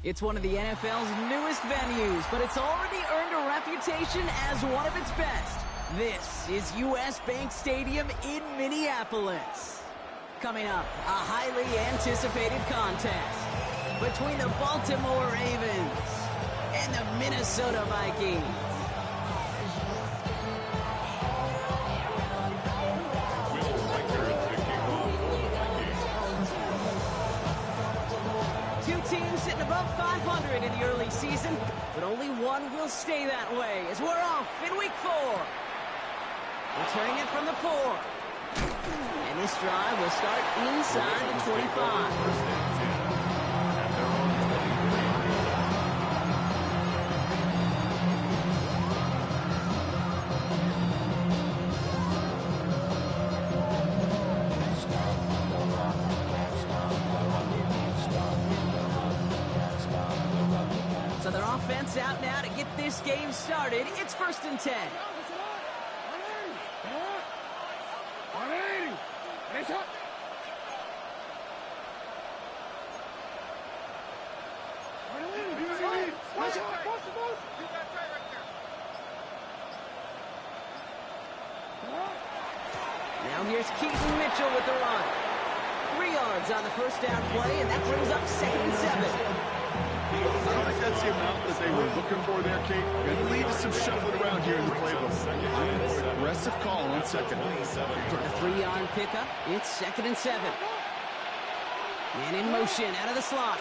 It's one of the NFL's newest venues, but it's already earned a reputation as one of its best. This is U.S. Bank Stadium in Minneapolis. Coming up, a highly anticipated contest between the Baltimore Ravens and the Minnesota Vikings. Two teams sitting above 500 in the early season, but only one will stay that way as we're off in week 4. Returning it from the 4. And this drive will start inside the 25. So their offense out now to get this game started. It's 1st and 10. Now here's Keaton Mitchell with the run. 3 yards on the first down play, and that brings up 2nd and 7. I don't think that's the amount that they were looking for there, Kate. Going to lead to some shuffling around here in the playbook. Aggressive call on 2nd. Took a 3-yard pickup. It's 2nd and 7. Man in motion out of the slot.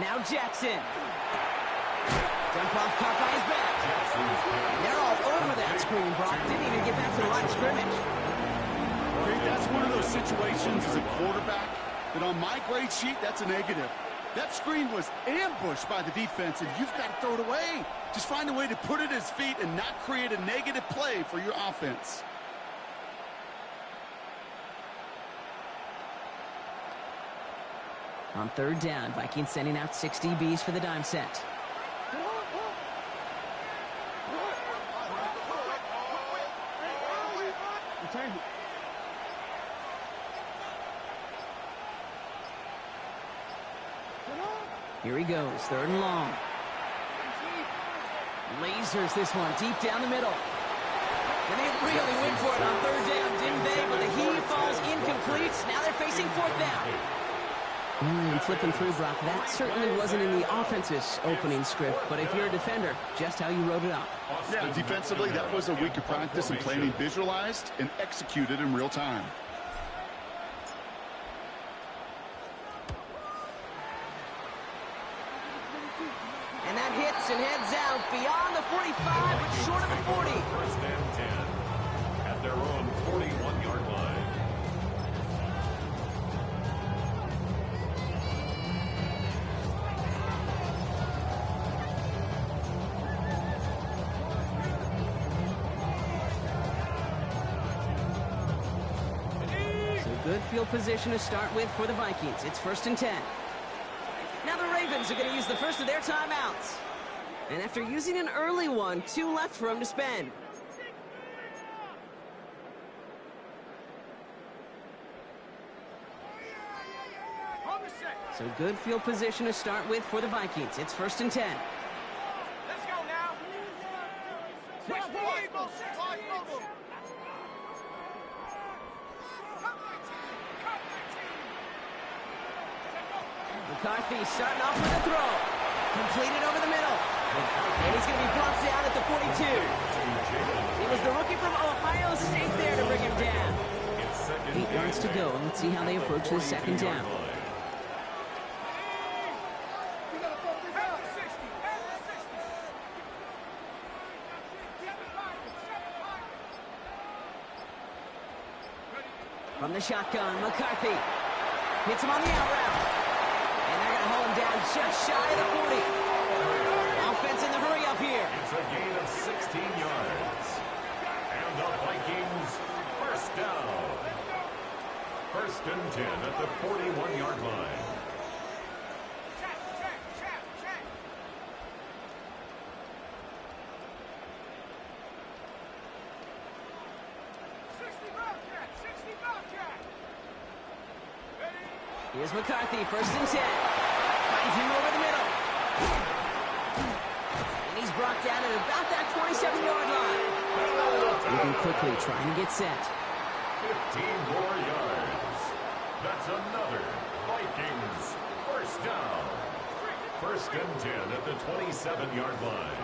Now Jackson. Jump off caught by his back. And they're all over that screen, Brock. Didn't even get back to the line of scrimmage. That's one of those situations as a quarterback that on my grade sheet, that's a negative. That screen was ambushed by the defense, and you've got to throw it away. Just find a way to put it at his feet and not create a negative play for your offense. On 3rd down, Vikings sending out 6 DBs for the dime set. Here he goes, 3rd and long. Lasers this one deep down the middle. And they really went for it on 3rd down, didn't they? But the heave falls incomplete. Now they're facing 4th down. And flipping through, Brock, that certainly wasn't in the offense's opening script, but if you're a defender, just how you wrote it up. Yeah, defensively, that was a week of practice and planning visualized and executed in real time. And that hits and heads out beyond the 45, but short of the 40. 1st and 10 at their own 41-yard line. So good field position to start with for the Vikings. It's 1st and 10. Now the Ravens are going to use the first of their timeouts. And after using an early one, 2 left for them to spend. So good field position to start with for the Vikings. It's 1st and 10. Let's go now. McCarthy starting off with a throw. Completed over the middle. And he's going to be brought down at the 42. It was the rookie from Ohio State there to bring him down. 8 yards to go. Let's see how they approach this 2nd down. From the shotgun, McCarthy hits him on the out route. And they're going to hold him down just shy of the 40. Offense in the hurry up here. It's a gain of 16 yards. And the Vikings, 1st down. 1st and 10 at the 41-yard line. Here's McCarthy, 1st and 10. Finds him over the middle. And he's brought down at about that 27-yard line. Moving quickly, trying to get set. 15 more yards. That's another Vikings 1st down. 1st and 10 at the 27-yard line.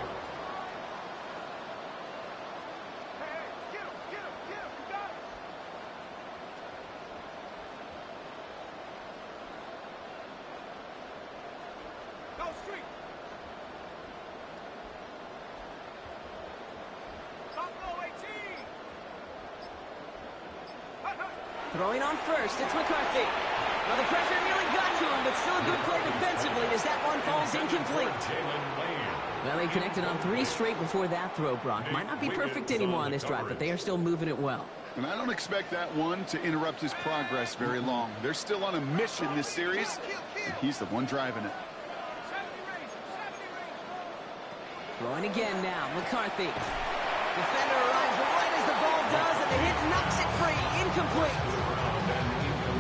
Throwing on 1st, it's McCarthy. Well, the pressure nearly got to him, but still a good play defensively as that one falls incomplete. Well, they connected on 3 straight before that throw, Brock. Might not be perfect anymore on this drive, but they are still moving it well. And I don't expect that one to interrupt his progress very long. They're still on a mission this series, and he's the one driving it. Throwing again now, McCarthy. Defender arrives right as the ball does, and the hit knocks it free. Incomplete.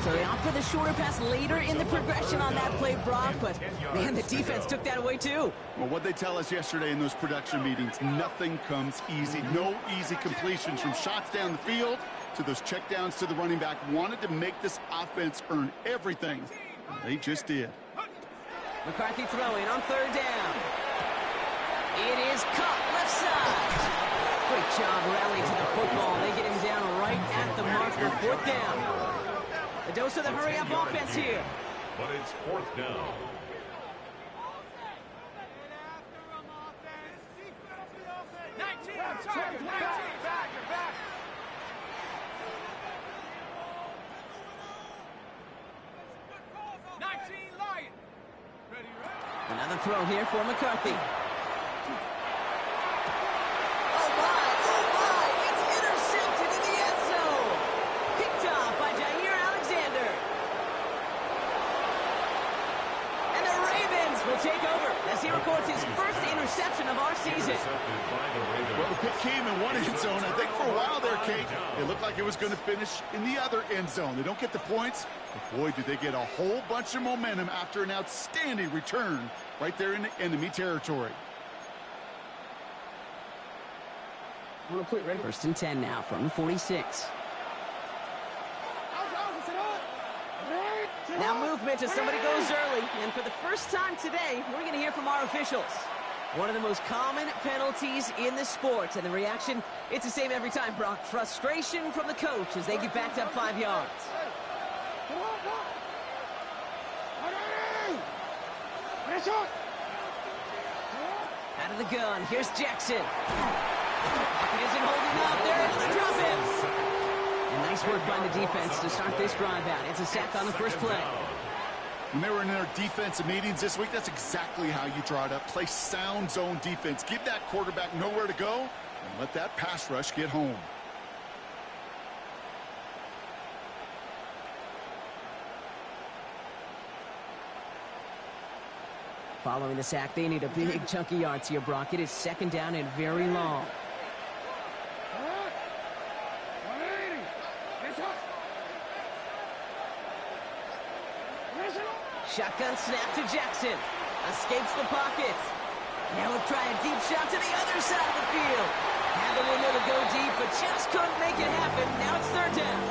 So they opt for the shorter pass later in the progression on that play, Brock, but, man, the defense took that away, too. Well, what they tell us yesterday in those production meetings, nothing comes easy. No easy completions from shots down the field to those checkdowns to the running back. Wanted to make this offense earn everything. They just did. McCarthy throwing on 3rd down. It is caught left side. Great job rallying to the football. They get him down right at the marker. 4th down. The dose of the hurry-up offense here. But it's 4th down. Another throw here for McCarthy. Will take over as he records his 1st interception of our season. Well, the pick came in one end zone. I think for a while there, Kate, it looked like it was going to finish in the other end zone. They don't get the points, but boy, did they get a whole bunch of momentum after an outstanding return right there in the enemy territory. 1st and 10 now from the 46. Now movement as somebody goes early, and for the first time today, we're going to hear from our officials. One of the most common penalties in the sport, and the reaction, it's the same every time, Brock. Frustration from the coach as they get backed up 5 yards. Out of the gun, here's Jackson. Pocket isn't holding up, they're able to drop him. Nice work by the defense to start this drive out. It's a sack on the 1st play. When they were in their defensive meetings this week, that's exactly how you draw it up. Play sound zone defense. Give that quarterback nowhere to go, and let that pass rush get home. Following the sack, they need a big chunk of yards here, Brock. It is 2nd down and very long. Shotgun snap to Jackson. Escapes the pocket. Now we'll try a deep shot to the other side of the field. Had the window to go deep, but just couldn't make it happen. Now it's 3rd down.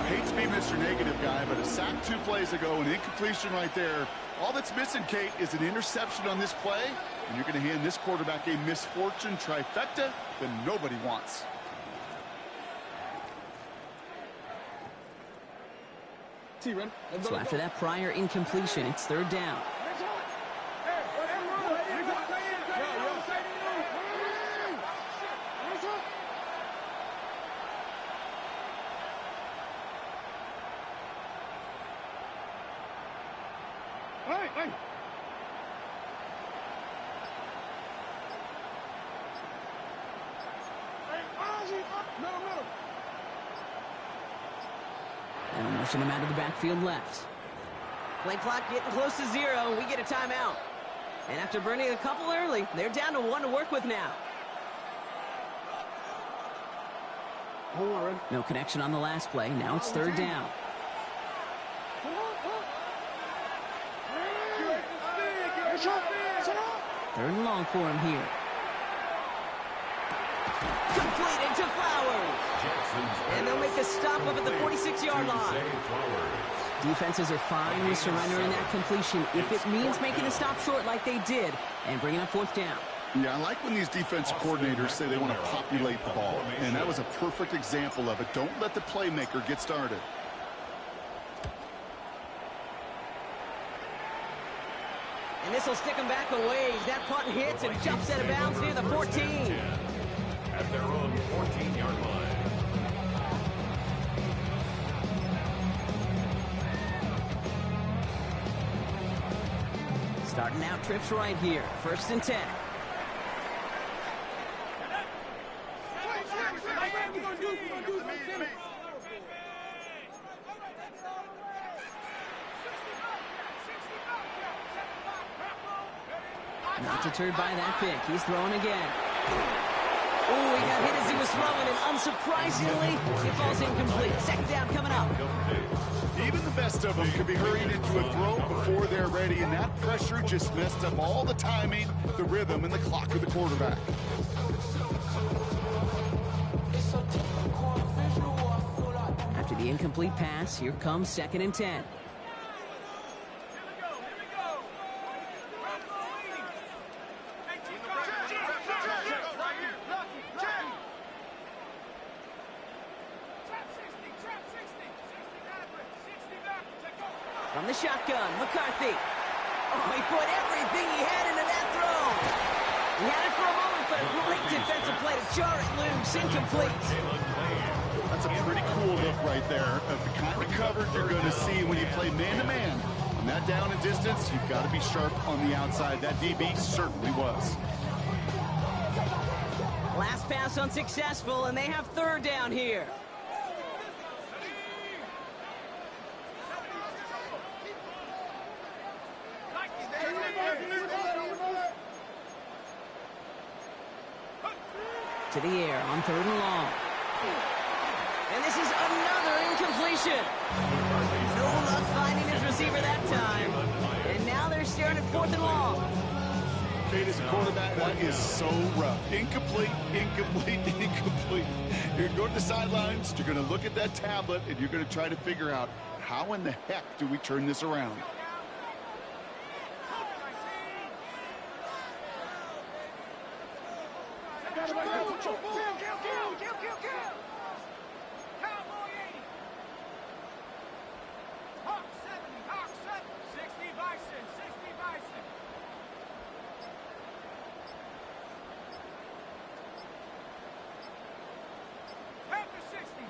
I hate to be Mr. Negative guy, but a sack 2 plays ago, an incompletion right there. All that's missing, Kate, is an interception on this play, and you're going to hand this quarterback a misfortune trifecta that nobody wants. So after that prior incompletion, it's 3rd down. And motion him out of the backfield left. Play clock getting close to 0. We get a timeout. And after burning a couple early, they're down to 1 to work with now. No connection on the last play. Now it's 3rd down. Third and long for him here. Completed to Flowers. And they'll make a stop up at the 46-yard line. Defenses are fine with surrendering that completion if it means making a stop short like they did and bringing up fourth down. Yeah, I like when these defensive coordinators say they want to populate the ball, and that was a perfect example of it. Don't let the playmaker get started. And this will stick him back a ways. That punt hits and jumps out of bounds near the 14. At their own 14-yard line. Starting out trips right here. First and 10. Not deterred by that pick. He's throwing again. Oh, he got hit as he was throwing, and unsurprisingly, it falls incomplete. Second down coming up. Even the best of them could be hurried into a throw before they're ready, and that pressure just messed up all the timing, the rhythm, and the clock of the quarterback. After the incomplete pass, here comes second and 10. From the shotgun, McCarthy. Oh, he put everything he had into that throw. He had it for a moment, but a great defensive play to jar it loose, incomplete. That's a pretty cool look right there of the kind of coverage you're going to see when you play man-to-man. On that down and distance, you've got to be sharp on the outside. That DB certainly was. Last pass unsuccessful, and they have third down here. To the air on third and long. And this is another incompletion. No luck finding his receiver that time. And now they're staring at fourth and long. Kate, as a quarterback, that is so rough. Incomplete, incomplete, incomplete. You're going to the sidelines, you're going to look at that tablet, and you're going to try to figure out how in the heck do we turn this around.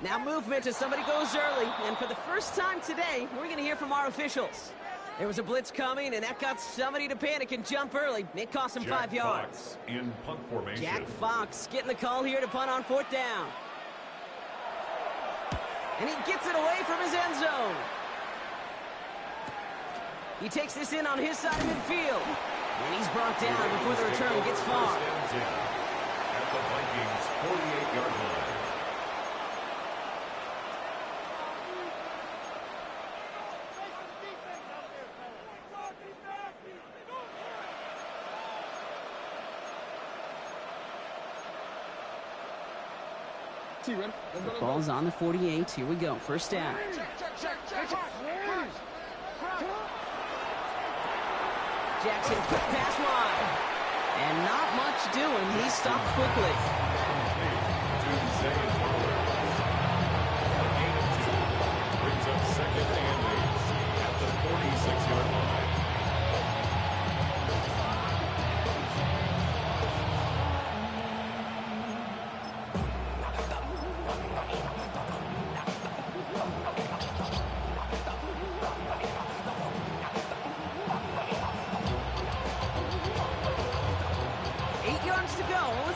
Now movement as somebody goes early, and for the first time today, we're going to hear from our officials. There was a blitz coming, and that got somebody to panic and jump early. It cost him 5 yards. In punt formation. Jack Fox getting the call here to punt on fourth down. And he gets it away from his end zone. He takes this in on his side of midfield. And he's brought down before the return gets far. At the Vikings' 48-yard line. The ball's on the 48. Here we go. First down. Jackson, quick pass wide. And not much doing. He stopped quickly. Brings up second and 8 at the 46-yard line.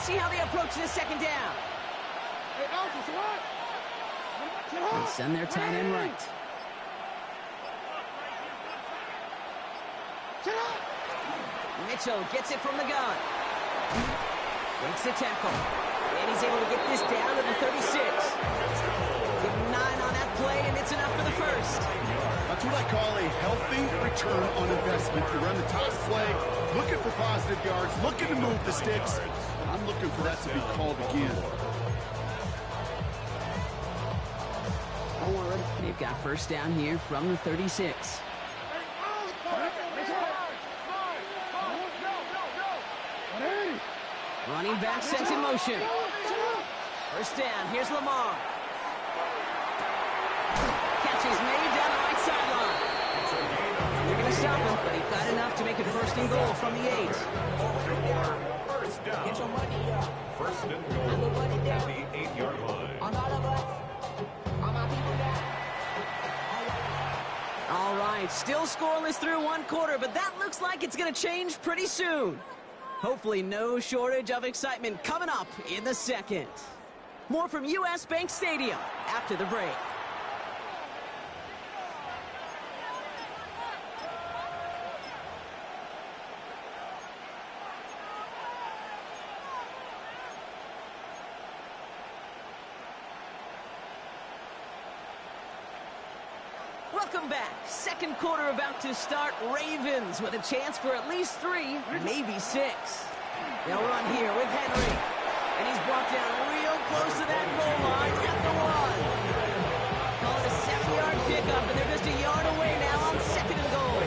See how they approach this second down. And send their tight end right. Mitchell gets it from the gun. Breaks the tackle. And he's able to get this down to the 36. Give him 9 on that play, and it's enough for the first. That's what I call a healthy return on investment. You run the toss play, looking for positive yards, looking to move the sticks. I'm looking for that to be called again. They've got first down here from the 36. Running back sent in motion. First down, here's Lamar. Catch is made down the right sideline. And they're going to stop him, but he got enough to make it first and goal from the 8. First down. First and goal at the 8-yard line. All right, still scoreless through one quarter, but that looks like it's going to change pretty soon. Hopefully no shortage of excitement coming up in the second. More from U.S. Bank Stadium after the break. Welcome back. Second quarter about to start. Ravens with a chance for at least 3, maybe 6. They'll run here with Henry. And he's brought down real close to that goal line at the 1. Call it a 7-yard pickup, and they're just a yard away now on second and goal.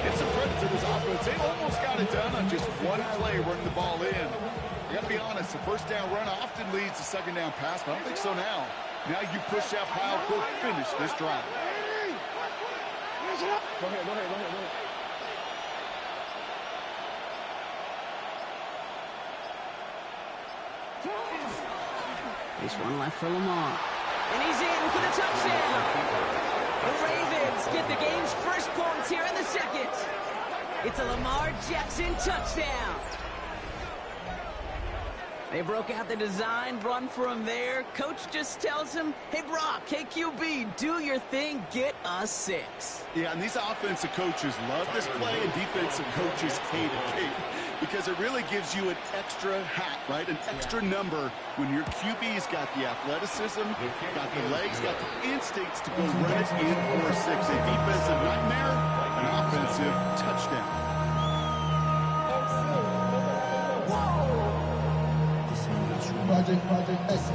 Give some credit to this offense. They almost got it done on just one play running the ball in. I got to be honest, the first down run often leads to second down pass, but I don't think so now. Now you push that pile, go finish this drive. Go ahead. There's one left for Lamar. And he's in for the touchdown. The Ravens get the game's first points here in the second. It's a Lamar Jackson touchdown. They broke out the design, run for him there. Coach just tells him, hey, Brock, hey, QB, do your thing, get us 6. Yeah, and these offensive coaches love this play, and defensive coaches hate it, because it really gives you an extra hat, right? An extra number when your QB's got the athleticism, got the legs, got the instincts to go run it in for a 6. A defensive nightmare, an offensive touchdown. Project S.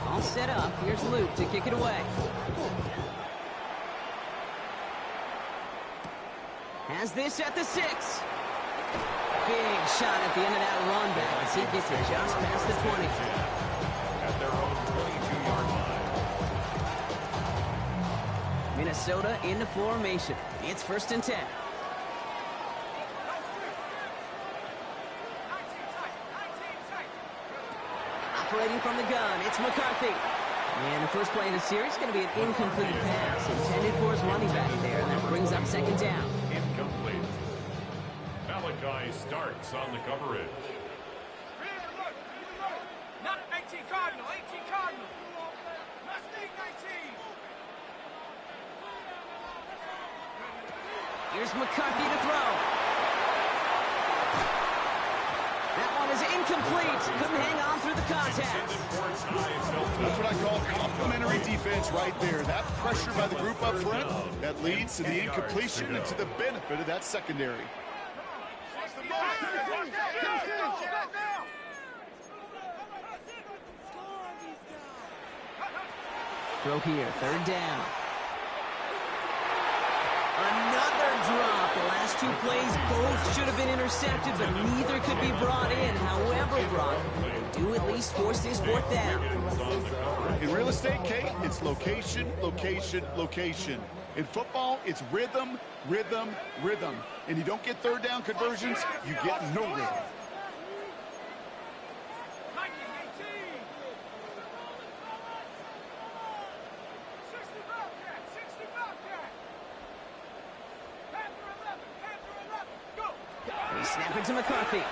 All set up. Here's Luke to kick it away. Has this at the 6. Big shot at the end of that run back as he gets it just past the 20. At their own 22-yard line. Minnesota into formation. It's first and 10. Operating from the gun, it's McCarthy. And the first play of the series is going to be an incomplete pass intended for his running back there, and that brings up second down. Incomplete. Malachi Starks on the coverage. Not 18 Cardinal, 18 Cardinal. Mustang 19. Here's McCarthy to throw. That one is incomplete. Couldn't hang on through the contact. That's what I call complimentary defense right there. That pressure by the group up front, that leads to the incompletion and to the benefit of that secondary. Throw here, third down. Another drop. The last 2 plays both should have been intercepted, but neither could be brought in. However, Brock, they do at least force this 4th down. In real estate, Kate, it's location, location, location. In football, it's rhythm, rhythm, rhythm. And you don't get third down conversions, you get no rhythm. Snap it to McCarthy.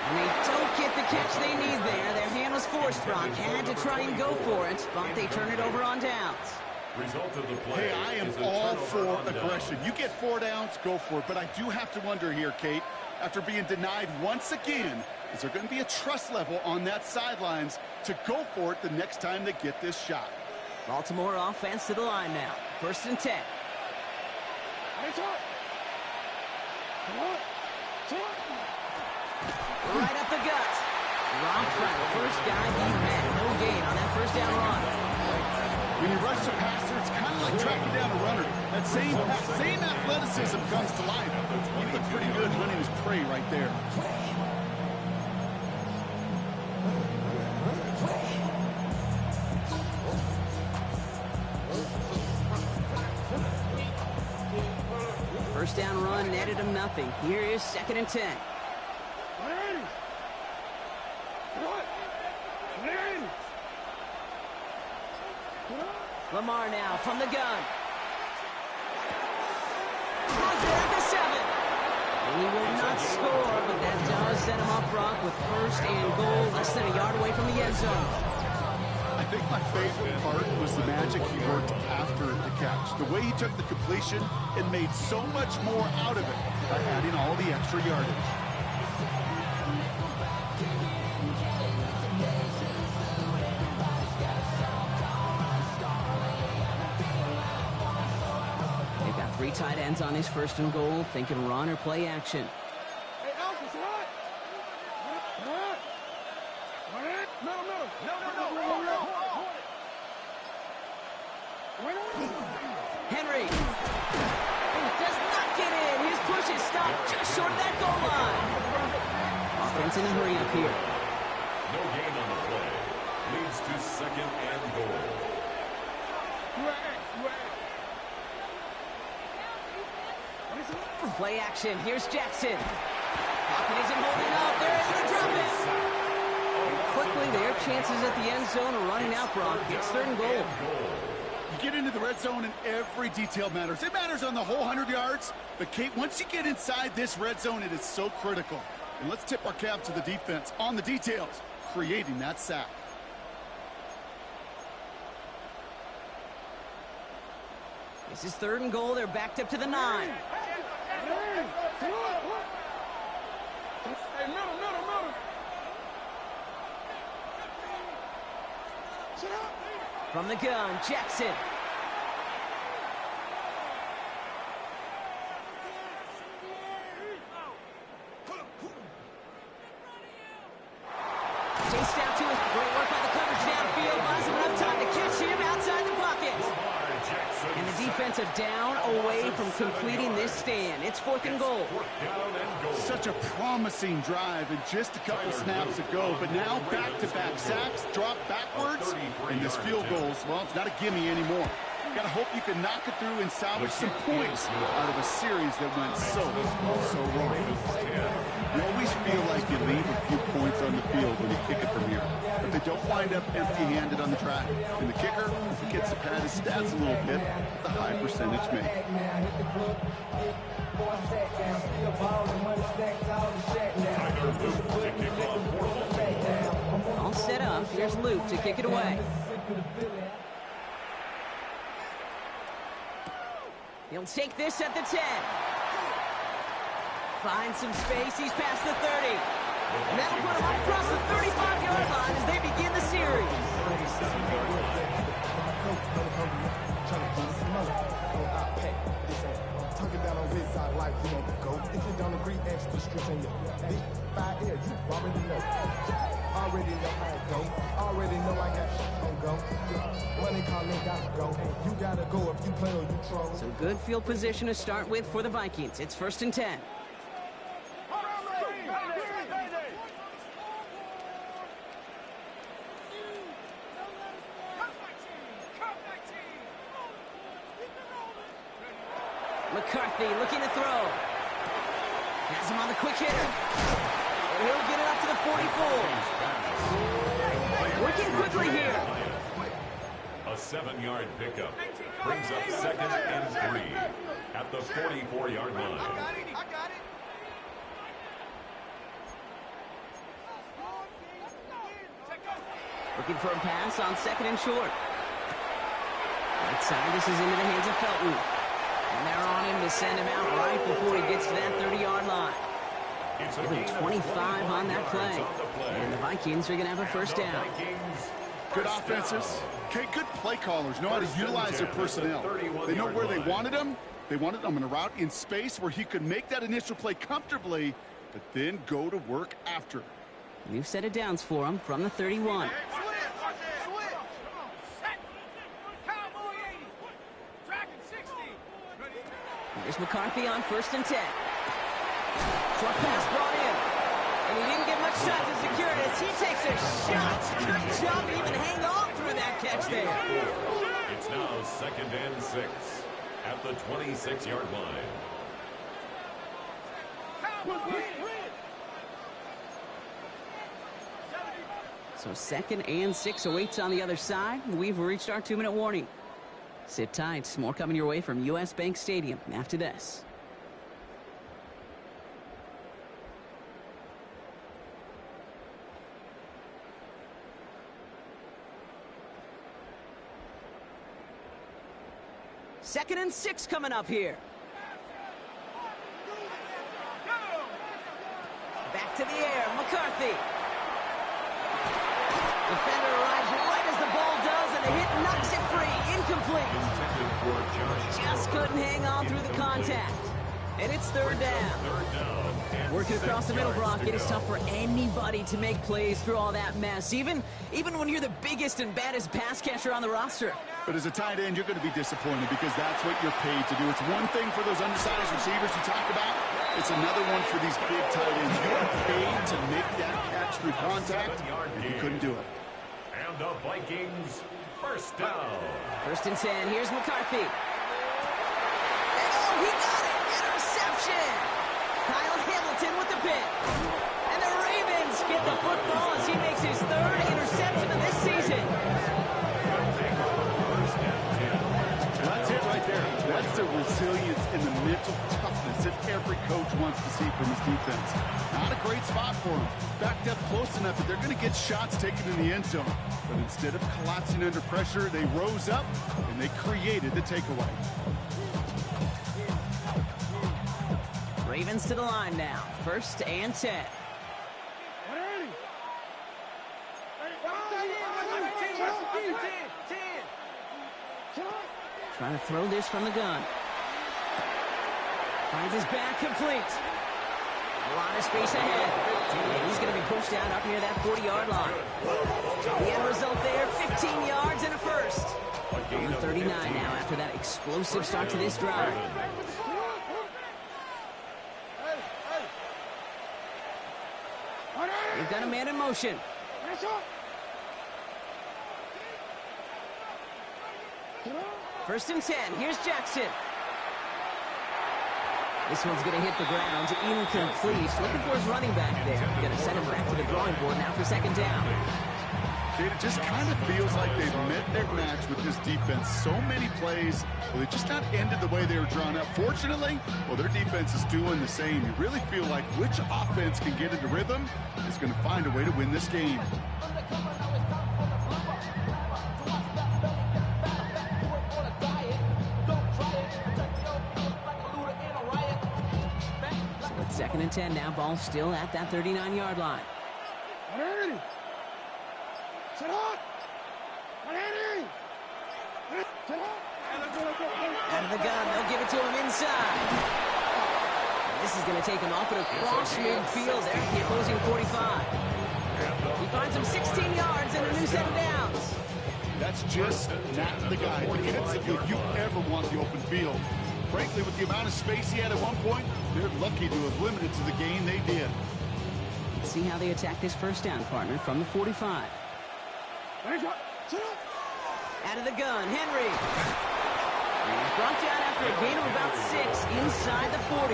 And they don't get the catch they need there. Their hand was forced, Brock. Had to try and go for it, but they turn it over on downs. Result of the play. Hey, I am all for aggression. You get 4 downs, go for it. But I do have to wonder here, Kate, after being denied once again. Is there going to be a trust level on that sidelines to go for it the next time they get this shot? Baltimore offense to the line now. 1st and 10. Right up the gut. Dropped by the first guy he met. No gain on that first down run. When you rush the passer, it's kind of like tracking down a runner. That same athleticism comes to life. He looked pretty good hunting his prey right there. First down run netted him nothing. Here is 2nd and 10. Lamar now from the gun. Has it at the 7. He will not score, but that does set him up, Brock, with 1st and goal, less than a yard away from the end zone. I think my favorite part was the magic he worked after the catch. The way he took the completion and made so much more out of it by adding all the extra yardage. They've got 3 tight ends on his 1st and goal, thinking run or play action. Hey, Alpha, what? No. Henry does not get in. His push is stopped just short of that goal line. Offense in a hurry up here. No gain on the play. Leads to 2nd and goal. Play action. Here's Jackson. Pocket isn't holding up. They're able to drop it. Quickly, their chances at the end zone are running out, Brock. It's 3rd and goal. You get into the red zone and every detail matters. It matters on the whole 100 yards. But, Kate, once you get inside this red zone, it is so critical. And let's tip our cap to the defense on the details, creating that sack. This is 3rd and goal. They're backed up to the 9. From the gun, Jackson. Chased out to his great work on the coverage downfield. Buys him enough time to catch him outside the pocket. And the defensive down away from completing this stand. It's 4th and goal. Such a promising drive and just a couple snaps ago, but now back-to-back sacks, drop backwards, and this field goal, well, it's not a gimme anymore. Got to hope you can knock it through and salvage some points out of a series that went so wrong. You always feel like you leave a few points on the field when you kick it from here, but they don't wind up empty-handed on the track. And the kicker gets to pad his stats a little bit, the high percentage make. All set up. Here's Luke to kick it away. He'll take this at the 10. Finds some space. He's past the 30. And that'll put him right across the 35-yard line as they begin the series. Down on his side like you want to go. If you don't agree, ask the streets in your big 5 ears. You already know. Already know how it go. Already know I got shit on go. Money calling, gotta go. You gotta go if you play or you troll. So good field position to start with for the Vikings. It's 1st and 10. McCarthy looking to throw. Has him on the quick hitter. And he'll get it up to the 44. Working quickly here. A 7-yard pickup brings up 2nd and 3 at the 44-yard line. I got it. Looking for a pass on 2nd and short. Right side, this is into the hands of Felton. And they're on him to send him out right before he gets to that 30-yard line. Give him 25 on that play. And the Vikings are going to have a first down. Good offenses. Okay, good play callers know how to utilize their personnel. They know where they wanted them. They wanted them in a route in space where he could make that initial play comfortably, but then go to work after. New set of downs for him from the 31. Here's McCarthy on 1st and 10. Short pass brought in. And he didn't get much time to secure it as he takes a shot. Good job to even hang on through that catch there. It's now 2nd and 6 at the 26-yard line. So 2nd and 6 awaits on the other side. We've reached our 2-minute warning. Sit tight. More coming your way from U.S. Bank Stadium after this. Second and 6 coming up here. Back to the air. McCarthy. Defender arrives right as the ball does, and the hit knocks it free. Incomplete. Just couldn't hang on through the contact. And it's 3rd down. Working across the middle, Brock, it is tough for anybody to make plays through all that mess, even when you're the biggest and baddest pass catcher on the roster. But as a tight end, you're going to be disappointed because that's what you're paid to do. It's one thing for those undersized receivers you talk about. It's another one for these big tight ends. You are paid to make that catch through contact, and you couldn't do it. And the Vikings, first down. 1st and 10. Here's McCarthy. And oh, he got it! Interception! Kyle Hamilton with the pick. And the Ravens get the football as he makes his 3rd interception of this season. That's it right there. That's the resilience and the mental toughness that every coach wants to see from his defense. Not a great spot for him. Backed up close enough that they're going to get shots taken in the end zone. But instead of collapsing under pressure, they rose up and they created the takeaway. Ravens to the line now. 1st and 10. Trying to throw this from the gun. Finds his back complete. A lot of space ahead. And he's going to be pushed out up near that 40-yard line. The end result there, 15 yards and a first. On the 39 now after that explosive start to this drive. They've got a man in motion. First and 10. Here's Jackson. This one's going to hit the ground. Incomplete. Looking for his running back there. Going to send him back to the drawing board now for 2nd down. It just kind of feels like they've met their match with this defense. So many plays, well, they just not ended the way they were drawn up. Fortunately, well, their defense is doing the same. You really feel like which offense can get into rhythm is going to find a way to win this game. So it's 2nd and 10 now. Ball still at that 39-yard line. Out of the gun, they'll give it to him inside. And this is going to take him up and across midfield there at the opposing 45. He finds him 16 yards and a new set of downs. That's just not the guy defensively you ever want the open field. Frankly, with the amount of space he had at one point, they're lucky to have limited to the gain they did. Let's see how they attack this first down, partner, from the 45. Out of the gun, Henry. He's brought down after a gain of about 6 inside the 40.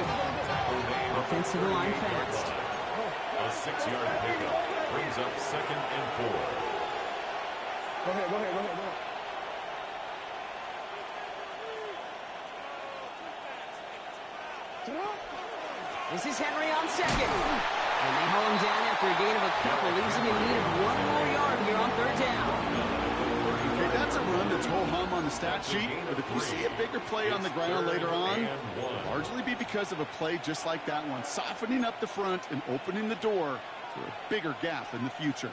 Offense to the line fast. A 6-yard pickup brings up 2nd and 4. Go ahead. This is Henry on 2nd. And they haul him down after a gain of a couple. Leaves him in need of 1 more yard here on 3rd down. Okay, that's a run that's ho-hum on the stat sheet, but if you see a bigger play on the ground later on, largely be because of a play just like that one, softening up the front and opening the door for a bigger gap in the future.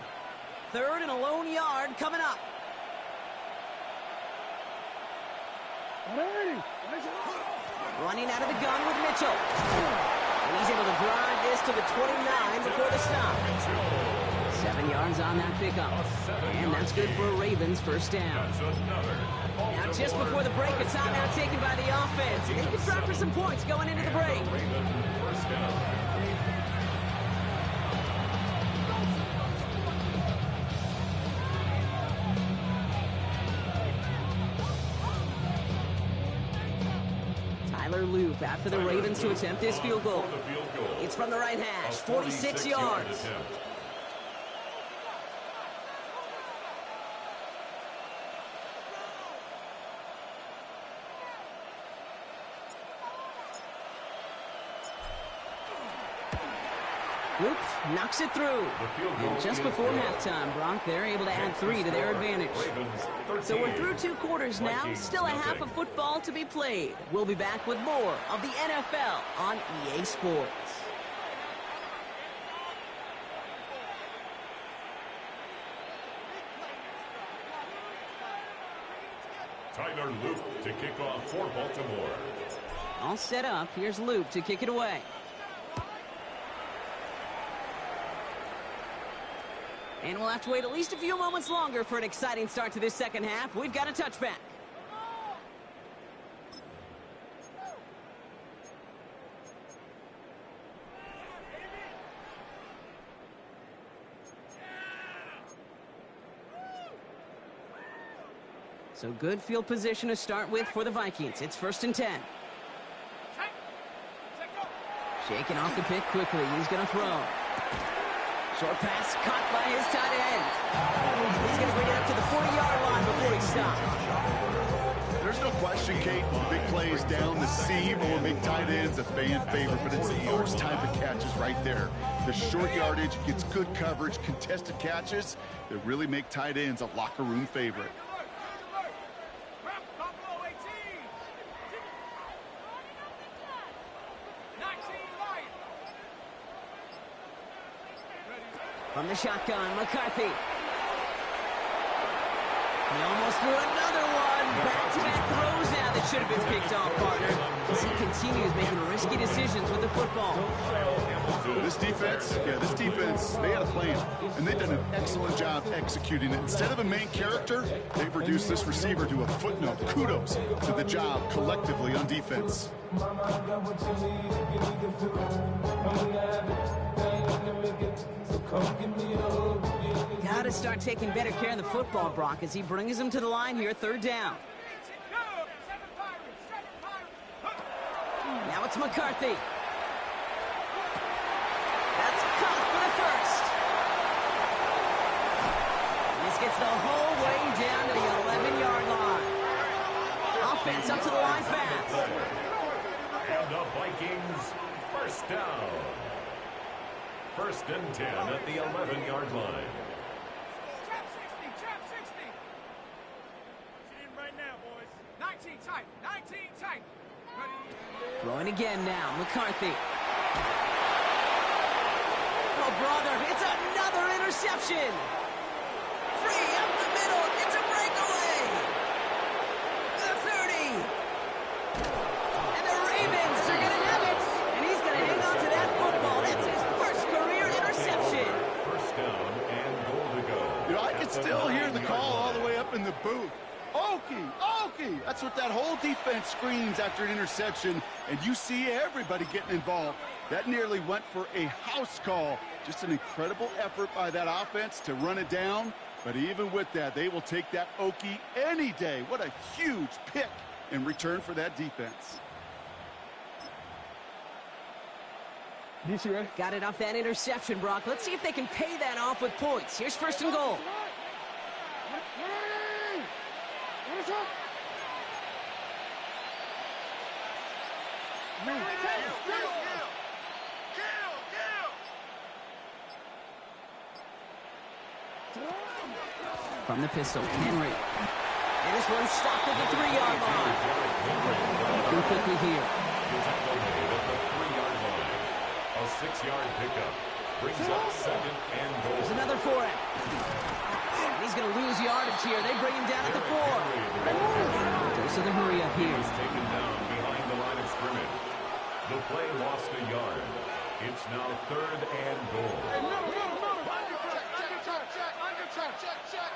3rd and a lone yard coming up. Running out of the gun with Mitchell. And he's able to drive this to the 29 before the stop. 7 yards on that pickup. And that's good for a Ravens first down. Now just before the break, a timeout taken by the offense. They can try for some points going into the break. Loop after the Ravens to attempt this field goal. It's from the right hash, 46 yards. Loop knocks it through. And just before halftime, Brock, they're able to add 3 to their advantage. So we're through 2 quarters now. Still a half of football to be played. We'll be back with more of the NFL on EA Sports. Tyler Luke to kick off for Baltimore. All set up. Here's Luke to kick it away. And we'll have to wait at least a few moments longer for an exciting start to this second half. We've got a touchback. So good field position to start with for the Vikings. It's 1st and 10. Shaking off the pick quickly. He's going to throw. Short pass caught by his tight end. He's going to bring it up to the 40-yard line before he stops. There's no question, Kate, the big plays down the seam will make tight ends a fan favorite, but it's those type of catches right there. The short yardage gets good coverage, contested catches that really make tight ends a locker room favorite. From the shotgun, McCarthy. He almost threw another one. Back-to-back throws now that should have been picked off, partner. As he continues making risky decisions with the football. This defense, they had a plan, and they've done an excellent job executing it. Instead of a main character, they've reduced this receiver to a footnote. Kudos to the job collectively on defense. Got to start taking better care of the football, Brock, as he brings him to the line here, 3rd down. Now it's McCarthy. That's caught for the first. And this gets the whole way down to the 11-yard line. Offense up to the line fast. And the Vikings, first down. 1st and 10 at the 11-yard line. Trap 60. Get in right now, boys. 19 tight. Ready. Throwing again now, McCarthy. Oh, brother, it's another interception. Free up the middle. It's a breakaway. The 30. And the Ravens are going to have it. And he's going to hang on to that football. That's his first career interception. First down and goal to go. You know, I can still hear the call all the way up in the booth. Okie! That's what that whole defense screams after an interception, and you see everybody getting involved. That nearly went for a house call. Just an incredible effort by that offense to run it down, but even with that, they will take that Okie any day. What a huge pick in return for that defense. DC ready? Got it off that interception, Brock. Let's see if they can pay that off with points. Here's 1st and goal. From the pistol, Henry. And this one's stopped at the 3-yard line. Looking quickly here. A 6-yard pickup brings up 2nd and goal. There's another for him. And he's going to lose yardage here. They bring him down at the 4. Goes to the hurry up here. He's taken down behind the line of scrimmage. The play lost a yard. It's now 3rd and goal. Check.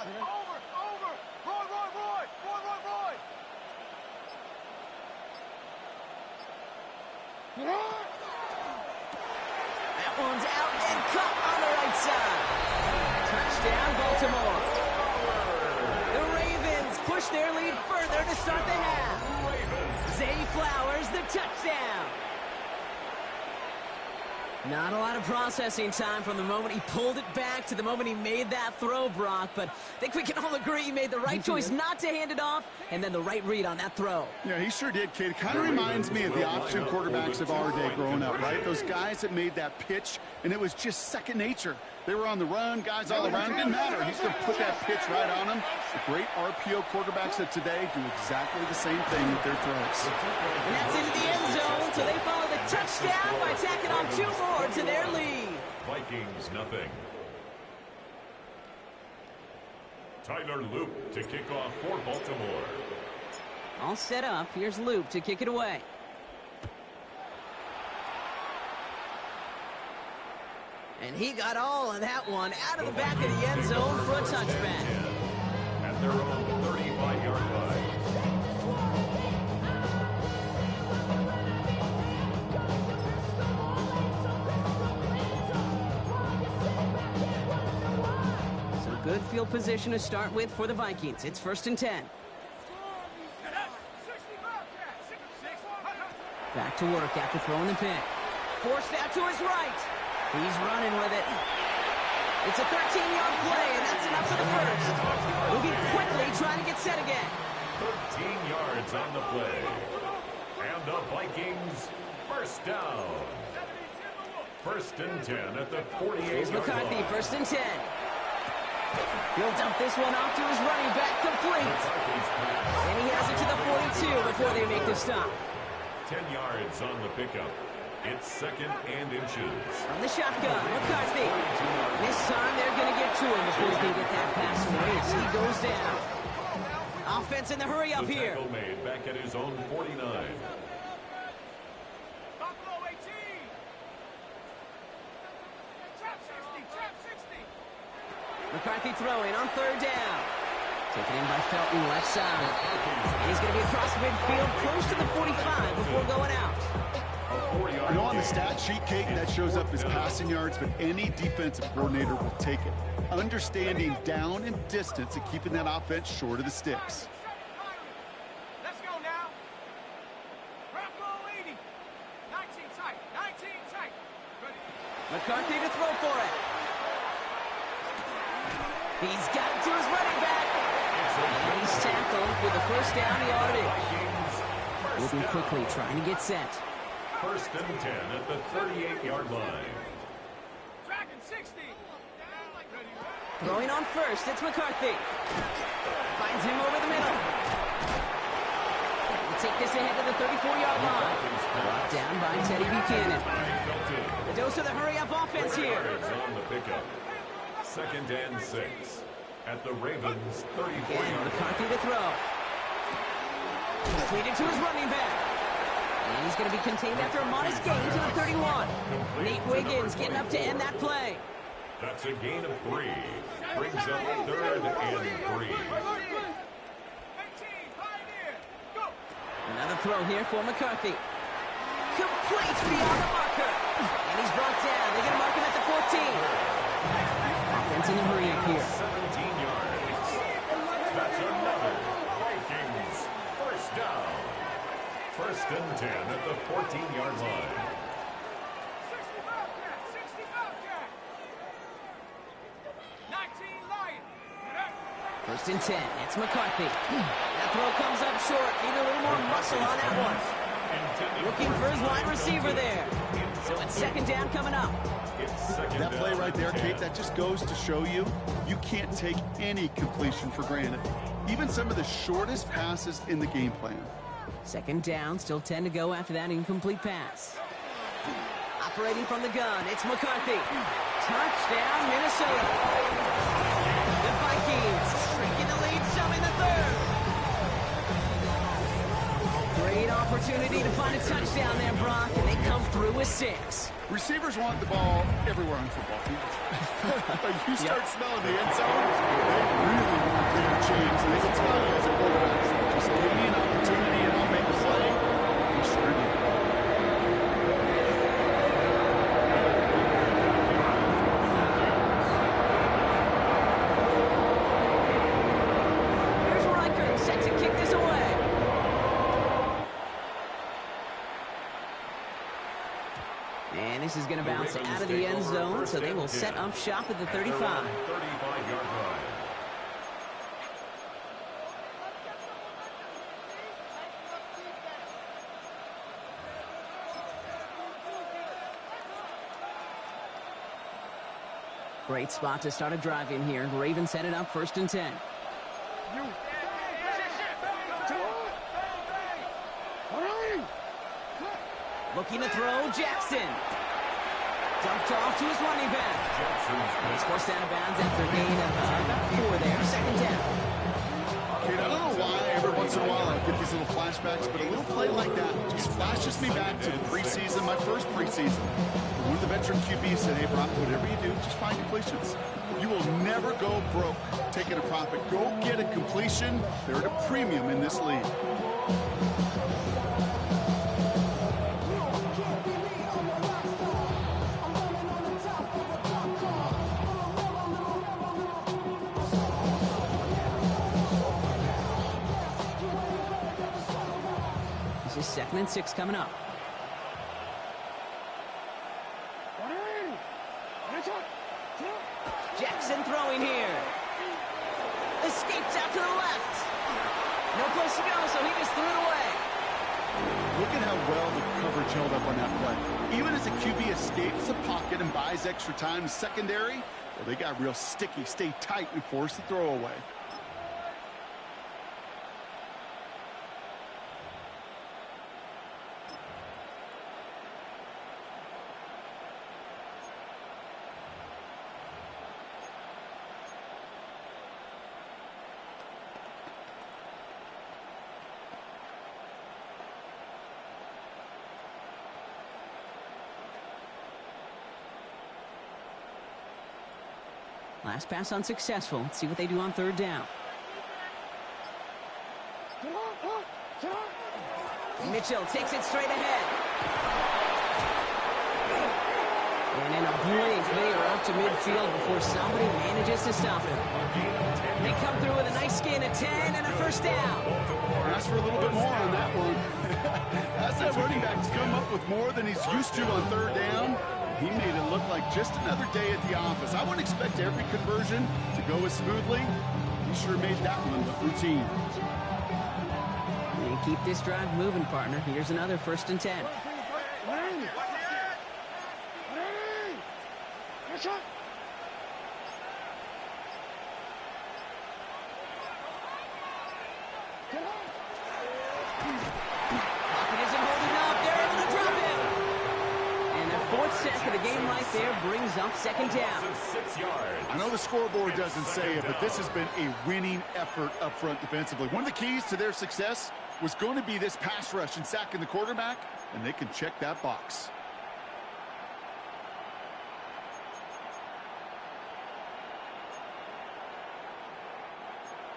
Over! Roy! That one's out and cut on the right side. Touchdown, Baltimore. The Ravens push their lead further to start the half. Zay Flowers, the touchdown. Not a lot of processing time from the moment he pulled it back to the moment he made that throw, Brock. But I think we can all agree he made the right choice not to hand it off, and then the right read on that throw. Yeah, he sure did, kid. It kind of reminds me of the option quarterbacks of our day growing up, right? Those guys that made that pitch, and it was just second nature. They were on the run, guys all around. It didn't matter. He's going to put that pitch right on them. The great RPO quarterbacks of today do exactly the same thing with their throws. And that's into the end zone, so they follow the touchdown by tacking on 2 more to their lead. Vikings nothing. Tyler Loop to kick off for Baltimore. All set up. Here's Loop to kick it away. And he got all of that one out of the back of the end zone for a touchback. At their own 35-yard line. So good field position to start with for the Vikings. It's 1st and 10. Back to work after throwing the pick. Forced out to his right. He's running with it. It's a 13-yard play, and that's enough for the first. Moving quickly, trying to get set again. 13 yards on the play. And the Vikings first down. 1st and 10 at the 48-yard Here's McCarthy, line. 1st and 10. He'll dump this one off to his running back, complete. And he has it to the 42 before they make the stop. 10 yards on the pickup. It's 2nd and inches. From the shotgun, McCarthy. This time they're going to get to him before he can get that pass away as he goes down. Offense in the hurry up here. Tackle made back at his own 49. Buffalo 18. Trap 60. McCarthy throwing on 3rd down. Taken in by Felton, left side. And he's going to be across midfield, close to the 45 before going out. I know on the stat sheet, Kate, that shows up as passing yards, but any defensive coordinator will take it. Understanding down and distance and keeping that offense short of the sticks. Let's go now. Buffalo 80. 19 tight. Ready. McCarthy to throw for it. He's got it to his running back. And he's tackled with the 1st down yardage. Moving quickly, trying to get set. 1st and 10 at the 38-yard line. Dragon 60. Throwing on 1st, it's McCarthy. Finds him over the middle. We'll take this ahead to the 34-yard line. Brought down by Teddy Buchanan. The dose of the hurry-up offense here. On the pickup. 2nd and 6 at the Ravens' 34-yard Again, line. McCarthy to throw. Completed to his running back. And he's going to be contained after a modest gain to the 31. Nate Wiggins getting up to end that play. That's a gain of 3. Brings up 3rd and 3. Another throw here for McCarthy. Complete beyond the marker. And he's brought down. They're going to mark him at the 14. Offense in the hurry up here. 17 yards. That's another Vikings first down. 1st and 10 at the 14-yard line. 60 Bobcat. 19 Lion. First and 10. It's McCarthy. That throw comes up short. Need a little more muscle on that one. Looking for his wide receiver there. So it's second down coming up. That play right there, Kate, that just goes to show you can't take any completion for granted. Even some of the shortest passes in the game plan. Second down, still 10 to go after that incomplete pass. Operating from the gun, it's McCarthy. Touchdown, Minnesota. The Vikings shrinking the lead some in the third. Great opportunity to find a touchdown there, Brock, and they come through with 6. Receivers want the ball everywhere on football fields. But you start smelling the end zone, they really want their chance. And they can tell you as a quarterback, just give me an opportunity and I'll make a play. I'm screaming. Here's Reichert, set to kick this away. And this is going to bounce out of the end zone, so they will set up shop at the 35. 35-yard line. Great spot to start a drive in here. Ravens set it up first and 10. Looking to throw, Jackson. Dumped off to his running back. He's forced out of bounds after a gain of about 4 there. Second down. Kate, I don't know why every once in a while I get these little flashbacks, but a little play like that just flashes me back to the preseason, my first preseason. One of the veteran QBs said, hey, Brock, whatever you do, just find completions. You will never go broke taking a profit. Go get a completion. They're at a premium in this league. This is second and 6 coming up. Jackson throwing here. Escapes out to the left. No place to go, so he just threw it away. Look at how well the coverage held up on that play. Even as the QB escapes the pocket and buys extra time secondary, well, they got real sticky, stay tight, and force the throw away. Last pass unsuccessful. Let's see what they do on third down. Mitchell takes it straight ahead. And in a blink, they are up to midfield before somebody manages to stop him. They come through with a nice gain of 10 and a first down. Ask for a little bit more on that one. As that running back's come up with more than he's used to on third down, he made it look like just another day at the office. I wouldn't expect every conversion to go as smoothly. He sure made that one look routine. And keep this drive moving, partner. Here's another first and 10. Set for the game right there brings up second down. 6 yards. I know the scoreboard doesn't say it, but this has been a winning effort up front defensively. One of the keys to their success was going to be this pass rush and sacking the quarterback, and they can check that box.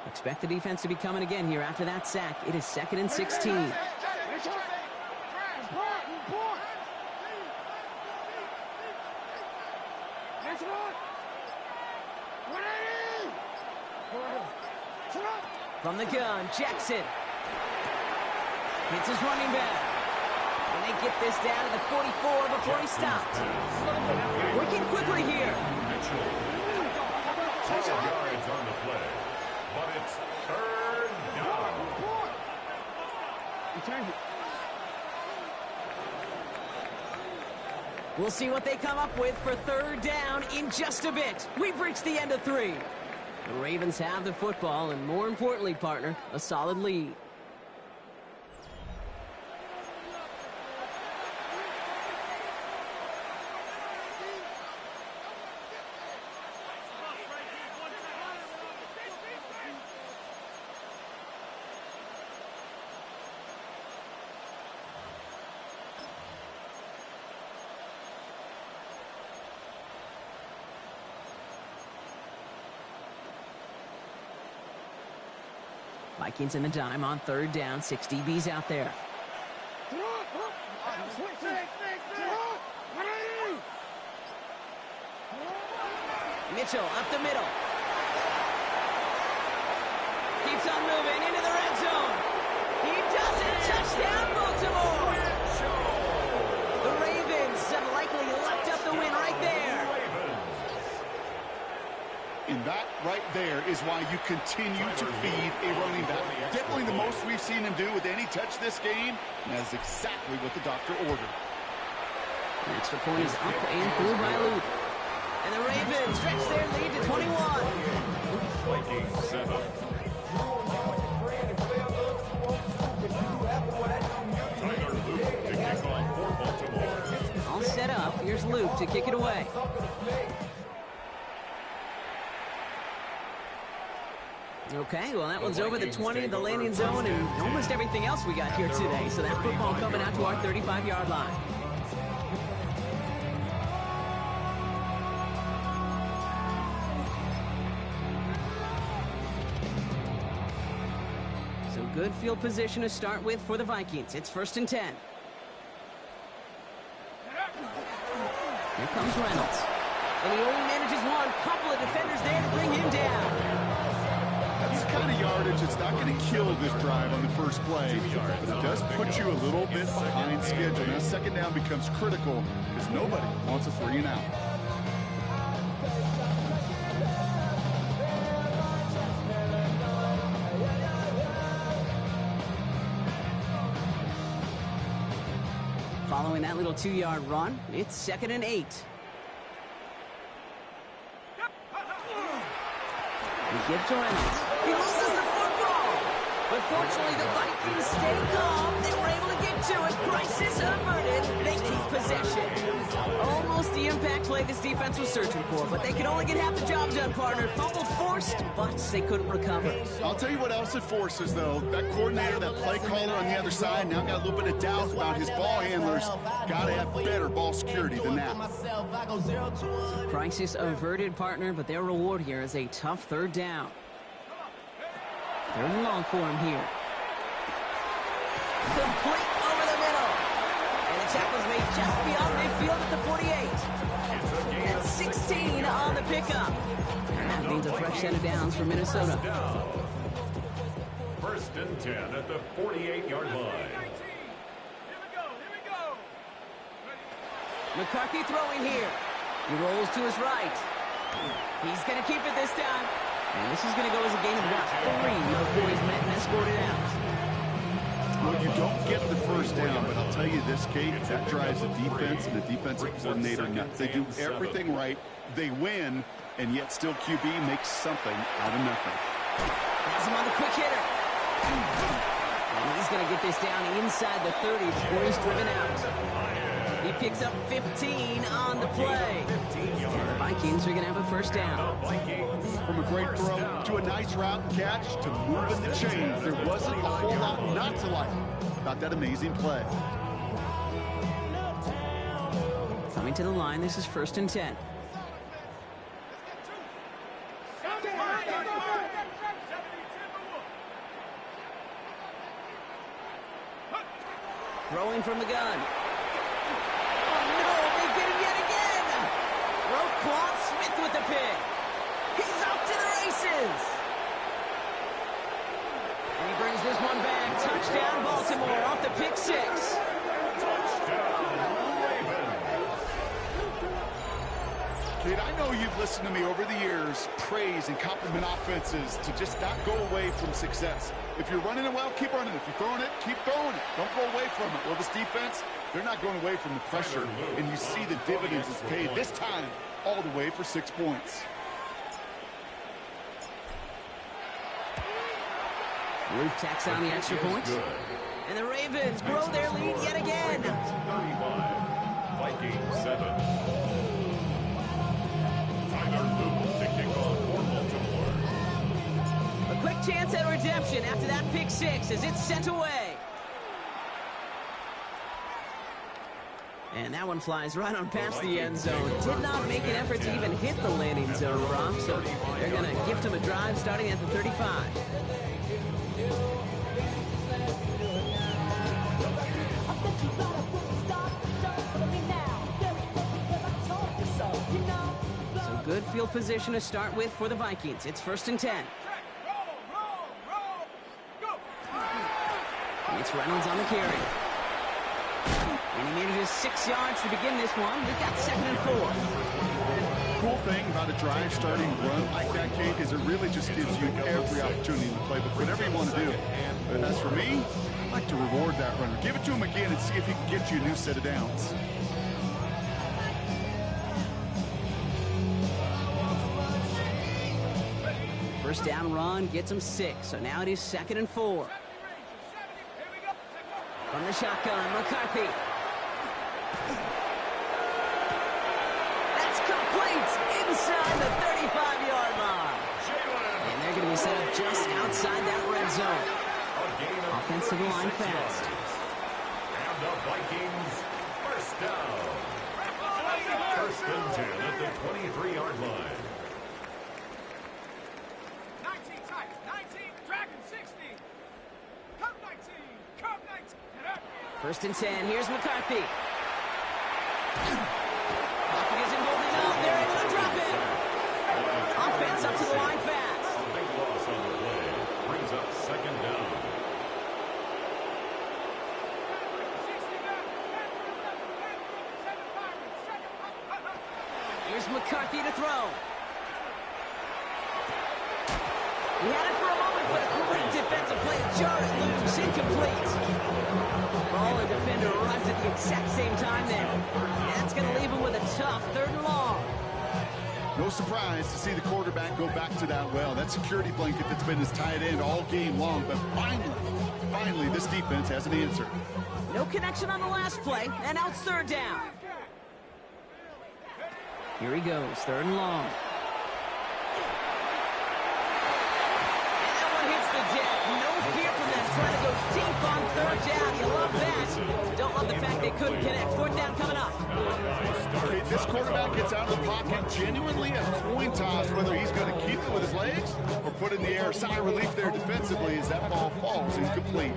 Expect the defense to be coming again here after that sack. It is second and 16. From the gun, Jackson hits his running back. And they get this down to the 44 before he stopped. Working quickly here. 10 yards on the play. but it's third down. We'll see what they come up with for third down in just a bit. We've reached the end of 3. The Ravens have the football, and more importantly, partner, a solid lead. Vikings in the dime on third down. 6 DBs out there. Mitchell up the middle. Keeps on moving into the red zone. He does it. Touchdown, Baltimore. The Ravens have likely locked up the win right there. And that right there is why you continue to feed a running back. Definitely the most we've seen him do with any touch this game, and that's exactly what the doctor ordered. The extra point is up and through by Luke. And the Ravens stretch their lead to 21. Vikings 7. Tyler Luke to kick off for Baltimore. All set up. Here's Luke to kick it away. Okay, well, that one's over the 20, the landing zone, and almost everything else we got here today. So that football coming out to our 35-yard line. So good field position to start with for the Vikings. It's 1st and 10. Here comes Reynolds. And he only manages one. Couple of defenders there to bring him down. That's the kind of yardage that's not going to kill this drive on the first play, but it does put you a little bit behind schedule. Now, second down becomes critical because nobody wants a 3 and out. Following that little 2-yard run, it's 2nd and 8. We give to Reynolds. He loses the football. But fortunately, the Vikings stay calm. They were able to get to it. Crisis averted. They keep possession. Almost the impact play this defense was searching for, but they could only get half the job done, partner. Fumbled forced, but they couldn't recover. I'll tell you what else it forces, though. That coordinator, that play caller on the other side, now got a little bit of doubt about his ball handlers. Got to have better ball security than that. Crisis averted, partner, but their reward here is a tough 3rd down. 3rd and long for him here. Complete over the middle. And the tackle's made just beyond midfield at the 48. And 16 on the pickup. And that means a fresh set of downs for Minnesota. 1st and 10 at the 48-yard line. McCarthy throwing here. He rolls to his right. He's going to keep it this time. And this is going to go as a gain of about 3 before he's met and escorted out. Well, you don't get the first down, but I'll tell you this, Kate, that drives the defense and the defensive coordinator nuts. They do everything right. They win, and yet still QB makes something out of nothing. Has him on the quick hitter. And he's going to get this down inside the 30 before he's driven out. He picks up 15 on the play. And the Vikings are going to have a 1st down. From a great throw to a nice route and catch to moving the chains, there wasn't a whole lot not to like about that amazing play. Coming to the line, this is 1st and 10. Throwing from the gun. Smith with the pick. He's off to the races. And he brings this one back. Touchdown, Baltimore, off the pick 6. Touchdown, Ravens. Kid, I know you've listened to me over the years praise and compliment offenses to just not go away from success. If you're running it well, keep running it. If you're throwing it, keep throwing it. Don't go away from it. Well, this defense, they're not going away from the pressure, and you see the dividends it's paid this time all the way for 6 points. Luke tacks on the extra point. And the Ravens grow their lead yet again. 35, Vikings 7. Tyler Luke to kick off for Baltimore. A quick chance at redemption after that pick six as it's sent away. And that one flies right on past the end zone. Did not make an effort to even hit the landing zone, Rob. So they're going to gift him a drive starting at the 35. So good field position to start with for the Vikings. It's 1st and 10. It's Reynolds on the carry. And he manages 6 yards to begin this one. We've got 2nd and 4. Cool thing about a drive starting run like that, Kate, is it really just gives you every opportunity to play with whatever you want to do. But as for me, I'd like to reward that runner. Give it to him again and see if he can get you a new set of downs. First down run gets him 6. So now it is 2nd and 4. From the shotgun, McCarthy. That's complete inside the 35-yard line. And they're going to be set up just outside that red zone. Offensive line fast. And the Vikings, first down. 1st and 10 at the 23-yard line. 19 tight, 19, Dragon 60. Come 19, come 19. 1st and 10. Here's McCarthy. Pocket isn't holding up. They're able to drop it. Offense up to the line fast. A big loss on the play. Brings up 2nd down. Here's McCarthy to throw. He had it for a moment, but a great defensive play. Jar it loose, incomplete. Ball and defender arrives at the exact same time there. And that's going to leave him with a tough 3rd and long. No surprise to see the quarterback go back to that well. That security blanket that's been his tight end all game long. But finally, this defense has an answer. No connection on the last play, and now it's 3rd down. Here he goes, 3rd and long. No fear from them trying to go deep on 3rd down. You love that. Don't love the fact they couldn't connect. 4th down coming up. Okay, this quarterback gets out of the pocket genuinely a coin toss whether he's going to keep it with his legs or put it in the air. Sigh of relief there defensively as that ball falls incomplete.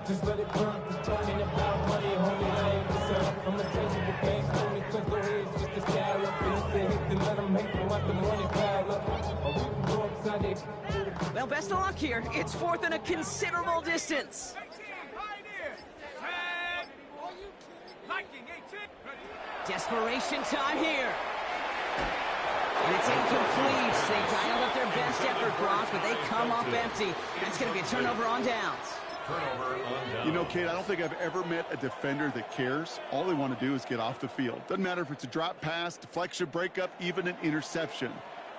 Just let it burn. Talking about money, homie, I ain't concerned. I'm a sensible bank, homie, cause the head's just a style up. And if they hit, then let them hate them like the money pile up. Or we can go upside it. Well, best of luck here. It's 4th and a considerable distance. 18, Pioneer. 10. Viking 18. Desperation time here. And it's incomplete. They dialed up their best effort, Brock, but they come up empty. That's going to be a turnover on downs. You know, Kate, I don't think I've ever met a defender that cares. All they want to do is get off the field. Doesn't matter if it's a drop pass, deflection, breakup, even an interception.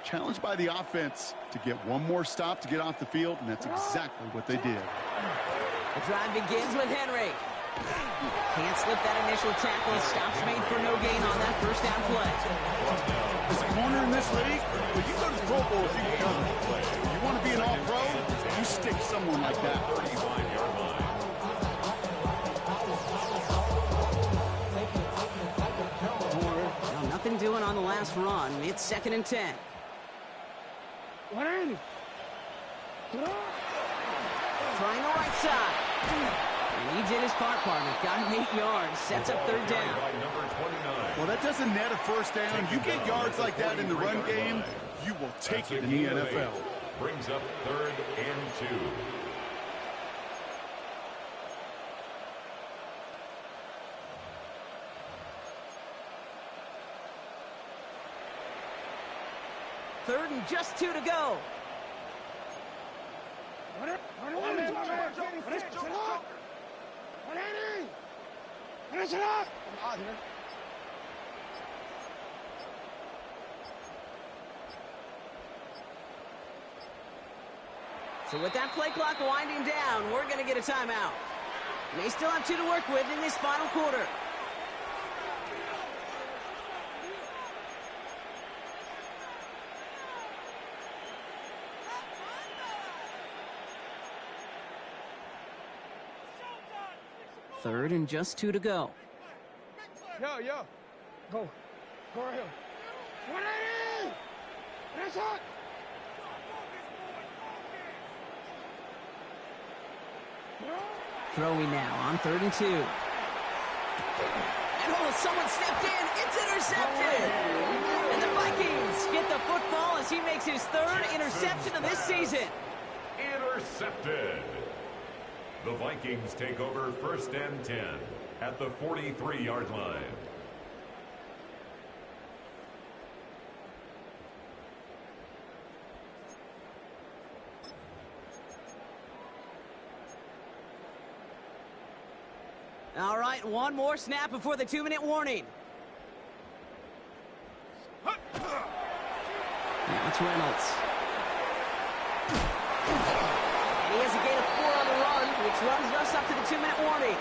Challenged by the offense to get one more stop to get off the field, and that's exactly what they did. The drive begins with Henry. Can't slip that initial tackle. Stops made for no gain on that 1st down play. As a corner in this league, well, you go to the Pro Bowl if you can come. You want to be an all-pro, you stick someone like that. Well, nothing doing on the last run. It's 2nd and 10. Trying the right side. And he did his part, partner. Got him 8 yards. Sets up third down. By number 29. Well, that doesn't net a first down. You get yards like that in the run game, you will take it in the NFL. Brings up 3rd and 2. Third and just 2 to go. So with that play clock winding down, we're going to get a timeout. They still have 2 to work with in this final quarter. Third and just 2 to go. Yo. Go right here. 180! That's hot! Throwing now on 3rd and 2. And someone stepped in. It's intercepted. And the Vikings get the football as he makes his 3rd interception of this season. Intercepted. The Vikings take over 1st and 10 at the 43-yard line. All right, one more snap before the 2-minute warning. Now it's Reynolds. And he has a gain of 4 on the run, which runs us up to the 2-minute warning.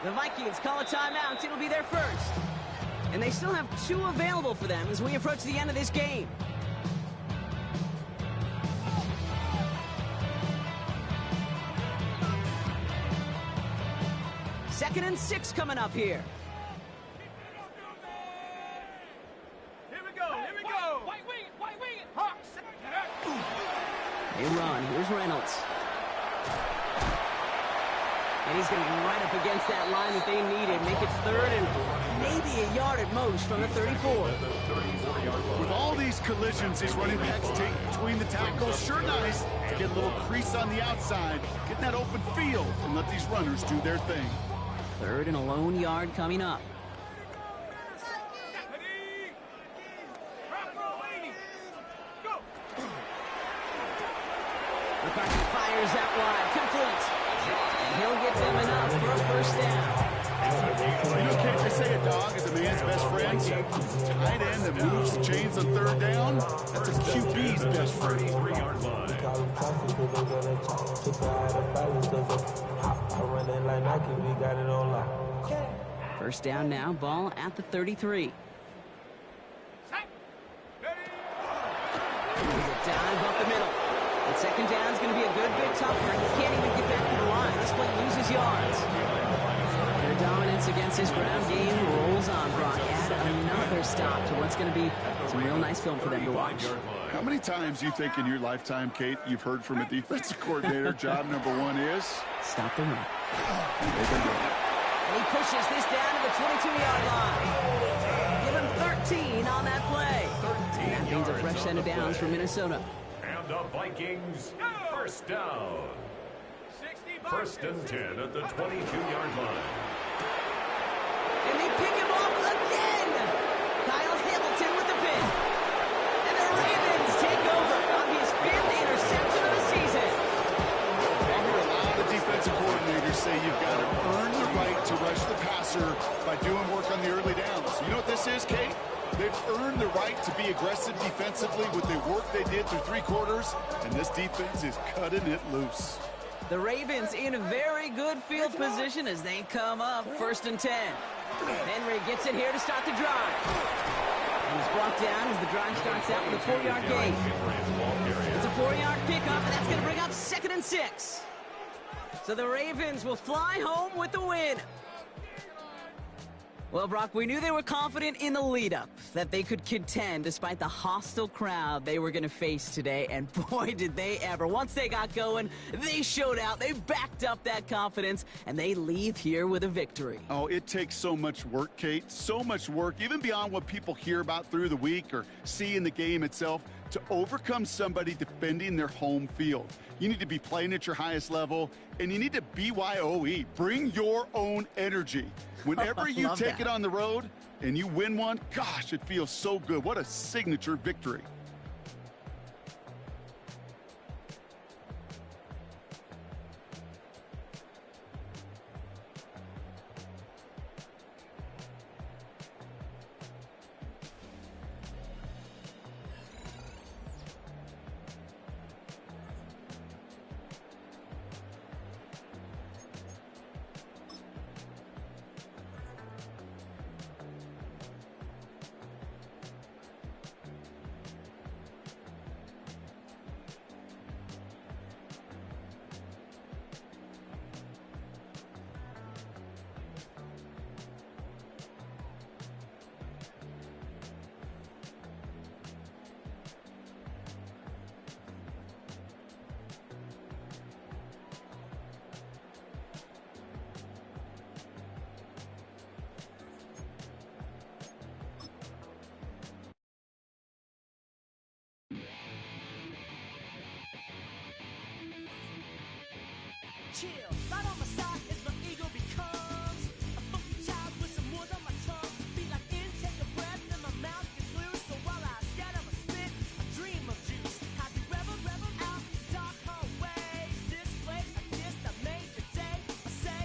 The Vikings call a timeout. It'll be their first. And they still have 2 available for them as we approach the end of this game. Second and 6 coming up here. Here we go. White wing it. Hawks. They run. Here's Reynolds. And he's going to be right up against that line that they needed. Make it 3rd and maybe a yard at most from the 34. With all these collisions these running backs take between the tackles, sure nice to get a little crease on the outside, get in that open field, and let these runners do their thing. 3rd and a lone yard coming up. McCarthy fires that wide, complete. And he'll get them enough for a first down. You know, Kate, they say a dog is a man's best friend. Tight end that moves the chains on 3rd down, that's a QB's best friend. 3-yard line. First down now, ball at the 33. There's a dive up the middle. And 2nd down is going to be a good bit tougher. He can't even get back to the line. This play loses yards. Their dominance against his ground game rolls on, Brock. Add another stop to what's going to be some real nice film for them to watch. How many times do you think in your lifetime, Kate, you've heard from a defensive coordinator, job number 1 is? Stop the run. And he pushes this down to the 22-yard line. Give him 13 on that play. And that means a fresh set of downs for Minnesota. And the Vikings, first down. 1st and 10 at the 22-yard line. And they pick him off again. Kyle Hamilton with the pin. And the Ravens take over on his 5th interception of the season. I hear a lot of defensive coordinators say you've got to earn the right to rush the passer by doing work on the early downs. You know what this is, Kate? They've earned the right to be aggressive defensively with the work they did through 3 quarters, and this defense is cutting it loose. The Ravens in a very good field position as they come up 1st and 10. Henry gets it here to start the drive. He's brought down as the drive starts out with a 4-yard gain. It's a 4-yard pickup, and that's going to bring up 2nd and 6. So the Ravens will fly home with the win. Well, Brock, we knew they were confident in the lead-up, that they could contend despite the hostile crowd they were going to face today, and boy, did they ever. Once they got going, they showed out, they backed up that confidence, and they leave here with a victory. Oh, it takes so much work, Kate, so much work, even beyond what people hear about through the week or see in the game itself, to overcome somebody defending their home field. You need to be playing at your highest level, and you need to BYOE. Bring your own energy. Whenever you take it on the road and you win one, gosh, it feels so good. What a signature victory. Chill, right on my side as my ego becomes a funky child with some words on my tongue. Be like in, take a breath, and my mouth gets loose. So while I scatter my spit, I dream of juice. How you rebel out, dark hallways. This place, I guess I made the day. I say,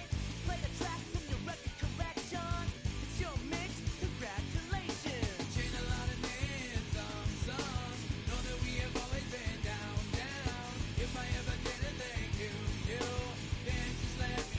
play the track from your record collection. It's your mix, congratulations. Chain a lot of names, some know that we have always been down. If I ever get a thank you, then just let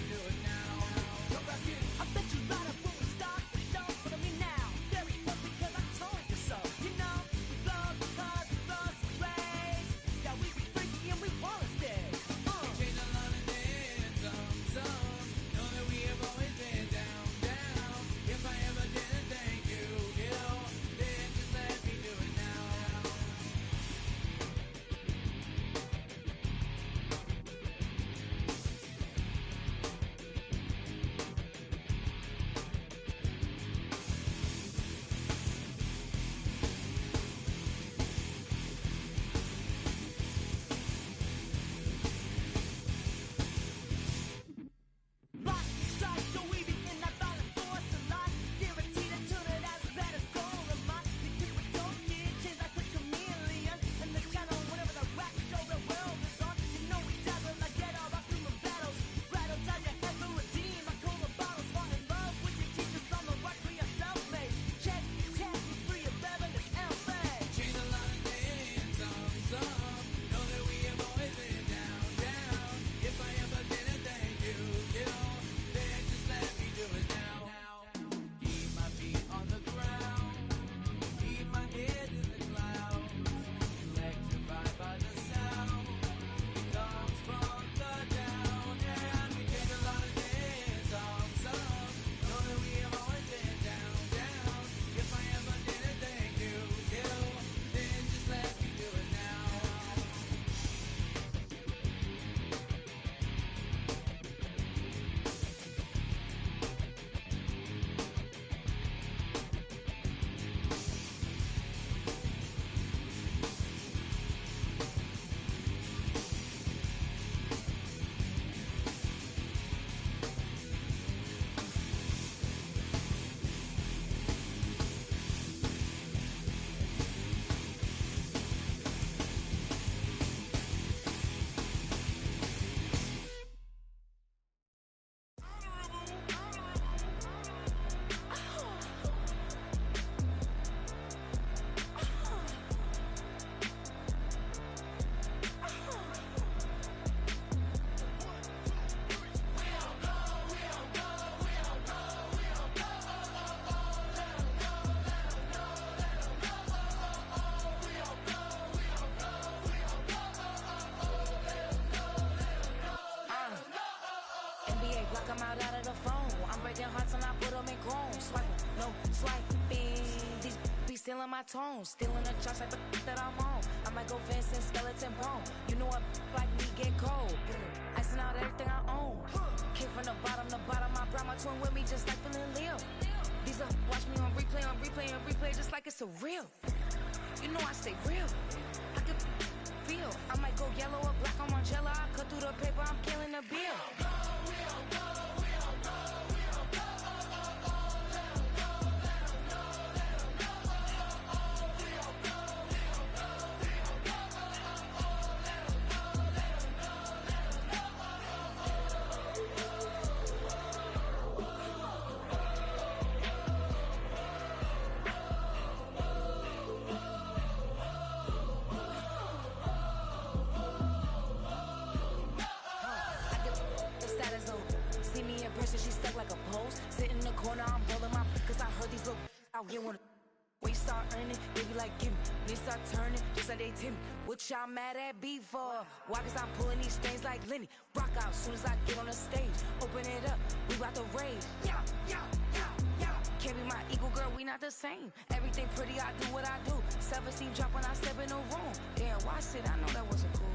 swiping. These be stealing my tone, stealing the chops like the that I'm on. I might go fencing, skeleton bone. You know what like me get cold. Icing out everything I own. Came from the bottom to bottom. I brought my twin with me just like feeling Leo. These are watch me on replay, just like it's a real. You know I stay real. I can feel. I might go yellow or black on Margiela. I cut through the paper, I'm killing the bill. She stuck like a post. Sit in the corner, I'm rolling my. Cause I heard these little out here wanna. When you start earning, they be like, give me. When they start turning, just like they Timmy. What y'all mad at me for? Why? Cause I'm pulling these strings like Lenny. Rock out soon as I get on the stage. Open it up, we bout to rage. Yeah. Can't be my equal, girl, we not the same. Everything pretty, I do what I do. Self-esteem drop when I step in the room. Damn, watch it, I know that wasn't cool.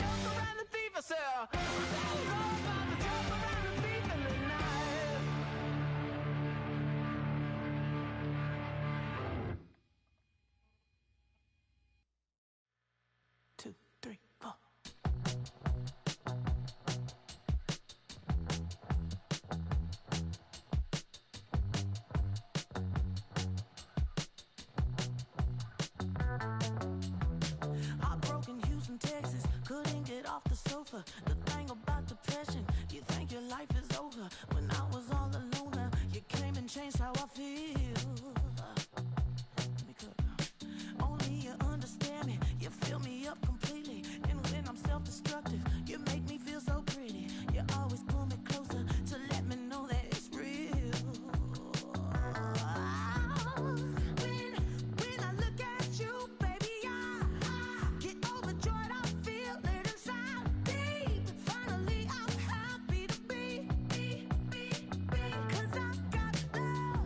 jump around the thief, I said, that was all about the jump around the thief in the night. Two, three, four. Heartbroken Houston, Texas, couldn't get off the sofa. The thing about depression, you think your life is over. When I was all alone, now you came and changed how I feel. Let me cook now. Only you understand me, you fill me up completely. And when I'm self-destructive, you make me feel so pretty. You always pull me closer to let me know that it's real. When I look at you, baby, I get overjoyed. I feel it inside deep. Finally, I'm happy to be. 'Cause I got love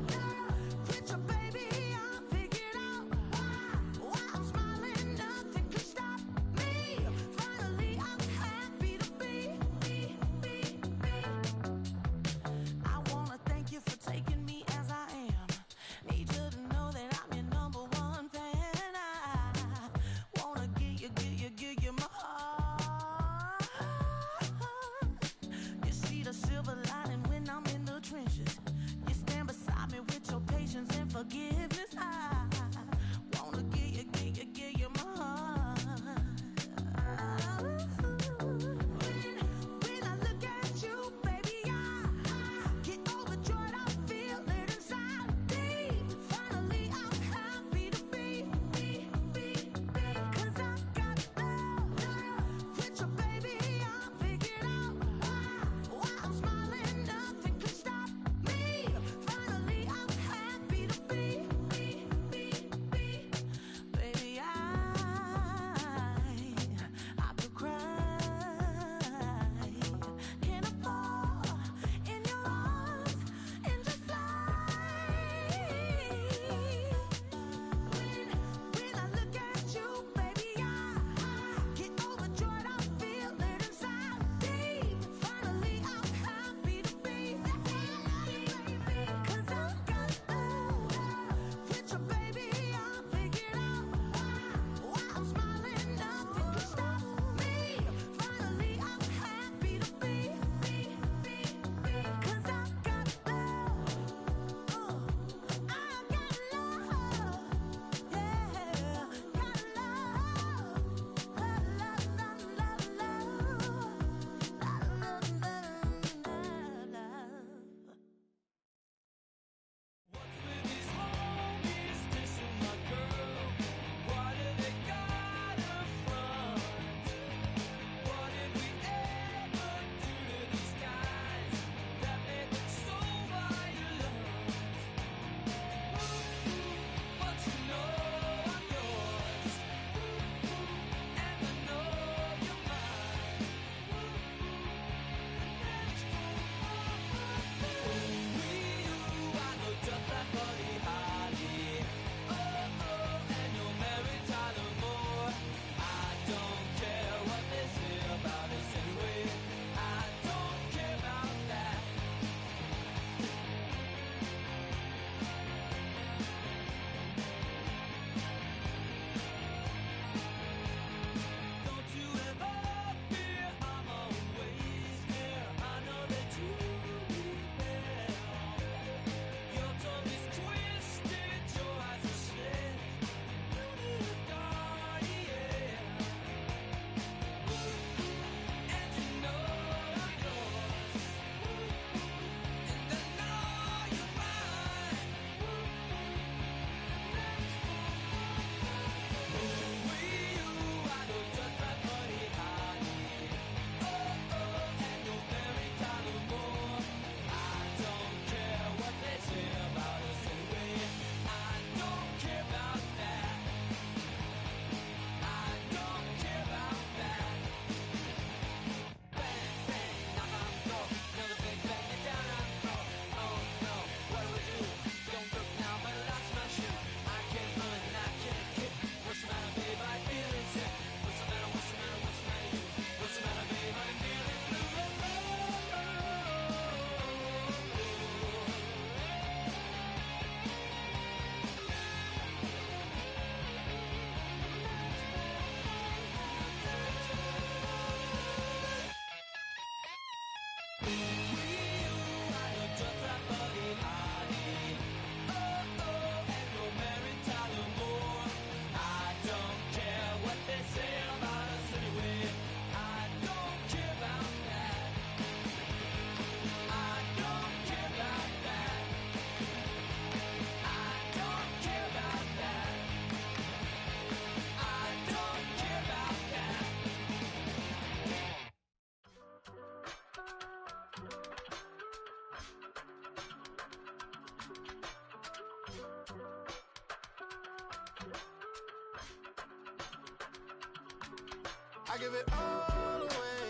I give it all away.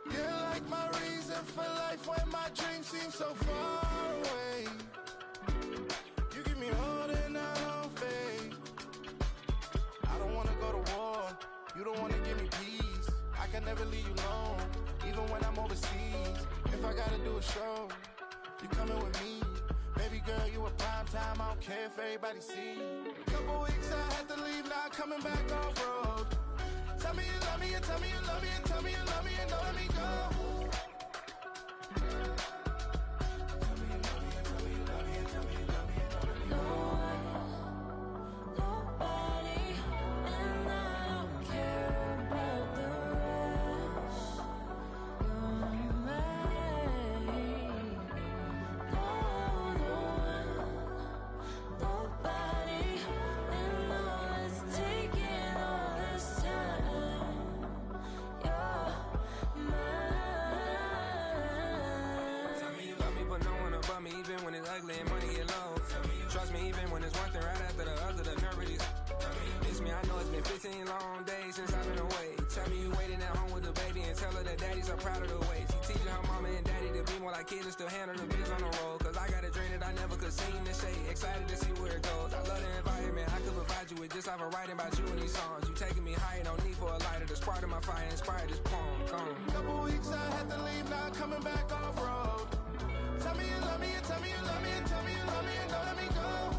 You're like my reason for life when my dreams seem so far away. You give me all that I don't fade. I don't wanna go to war. You don't wanna give me peace. I can never leave you alone, even when I'm overseas. If I gotta do a show, you coming with me. Baby girl, you a prime time. I don't care if everybody see. Couple weeks I had to leave, now coming back off road. Tell me you love me and tell me you love me and tell me you love me and don't let me go. Long days since I've been away. Tell me you waiting at home with the baby and tell her that daddy's so proud of the way. She teaching her mama and daddy to be more like kids and still handle the biz on the road. Cause I got a dream that I never could sing and say. Excited to see where it goes. I love the environment. I could provide you with just like a writing about you in these songs. You taking me higher, no need for a lighter. The spark of my fire inspired this poem. Gone. Couple weeks I had to leave, now coming back off road. Tell me you love me and tell me you love me and tell me you love me and don't let me go.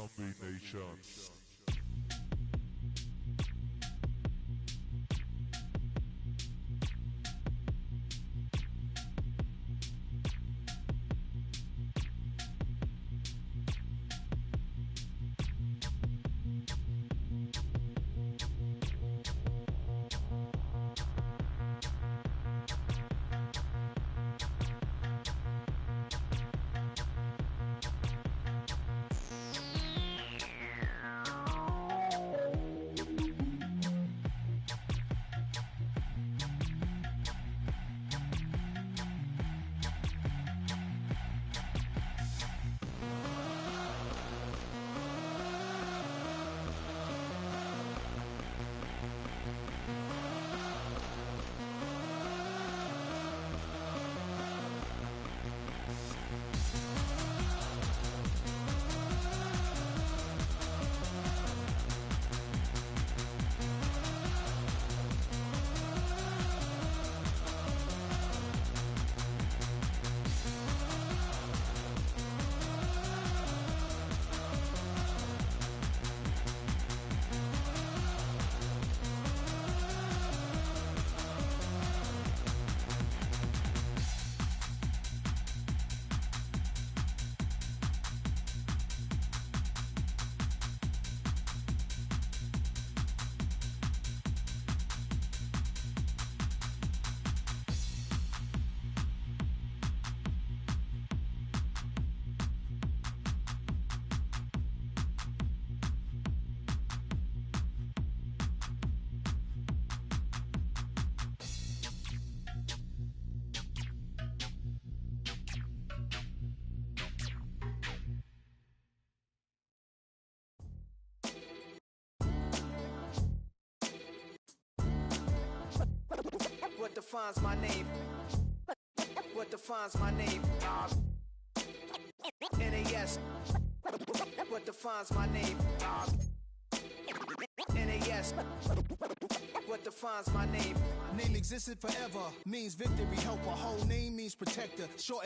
SB Nation. What defines my name? What defines my name? NAS. What defines my name? NAS. What defines my name? Name existed forever, means victory, helper. Whole name means protector. Short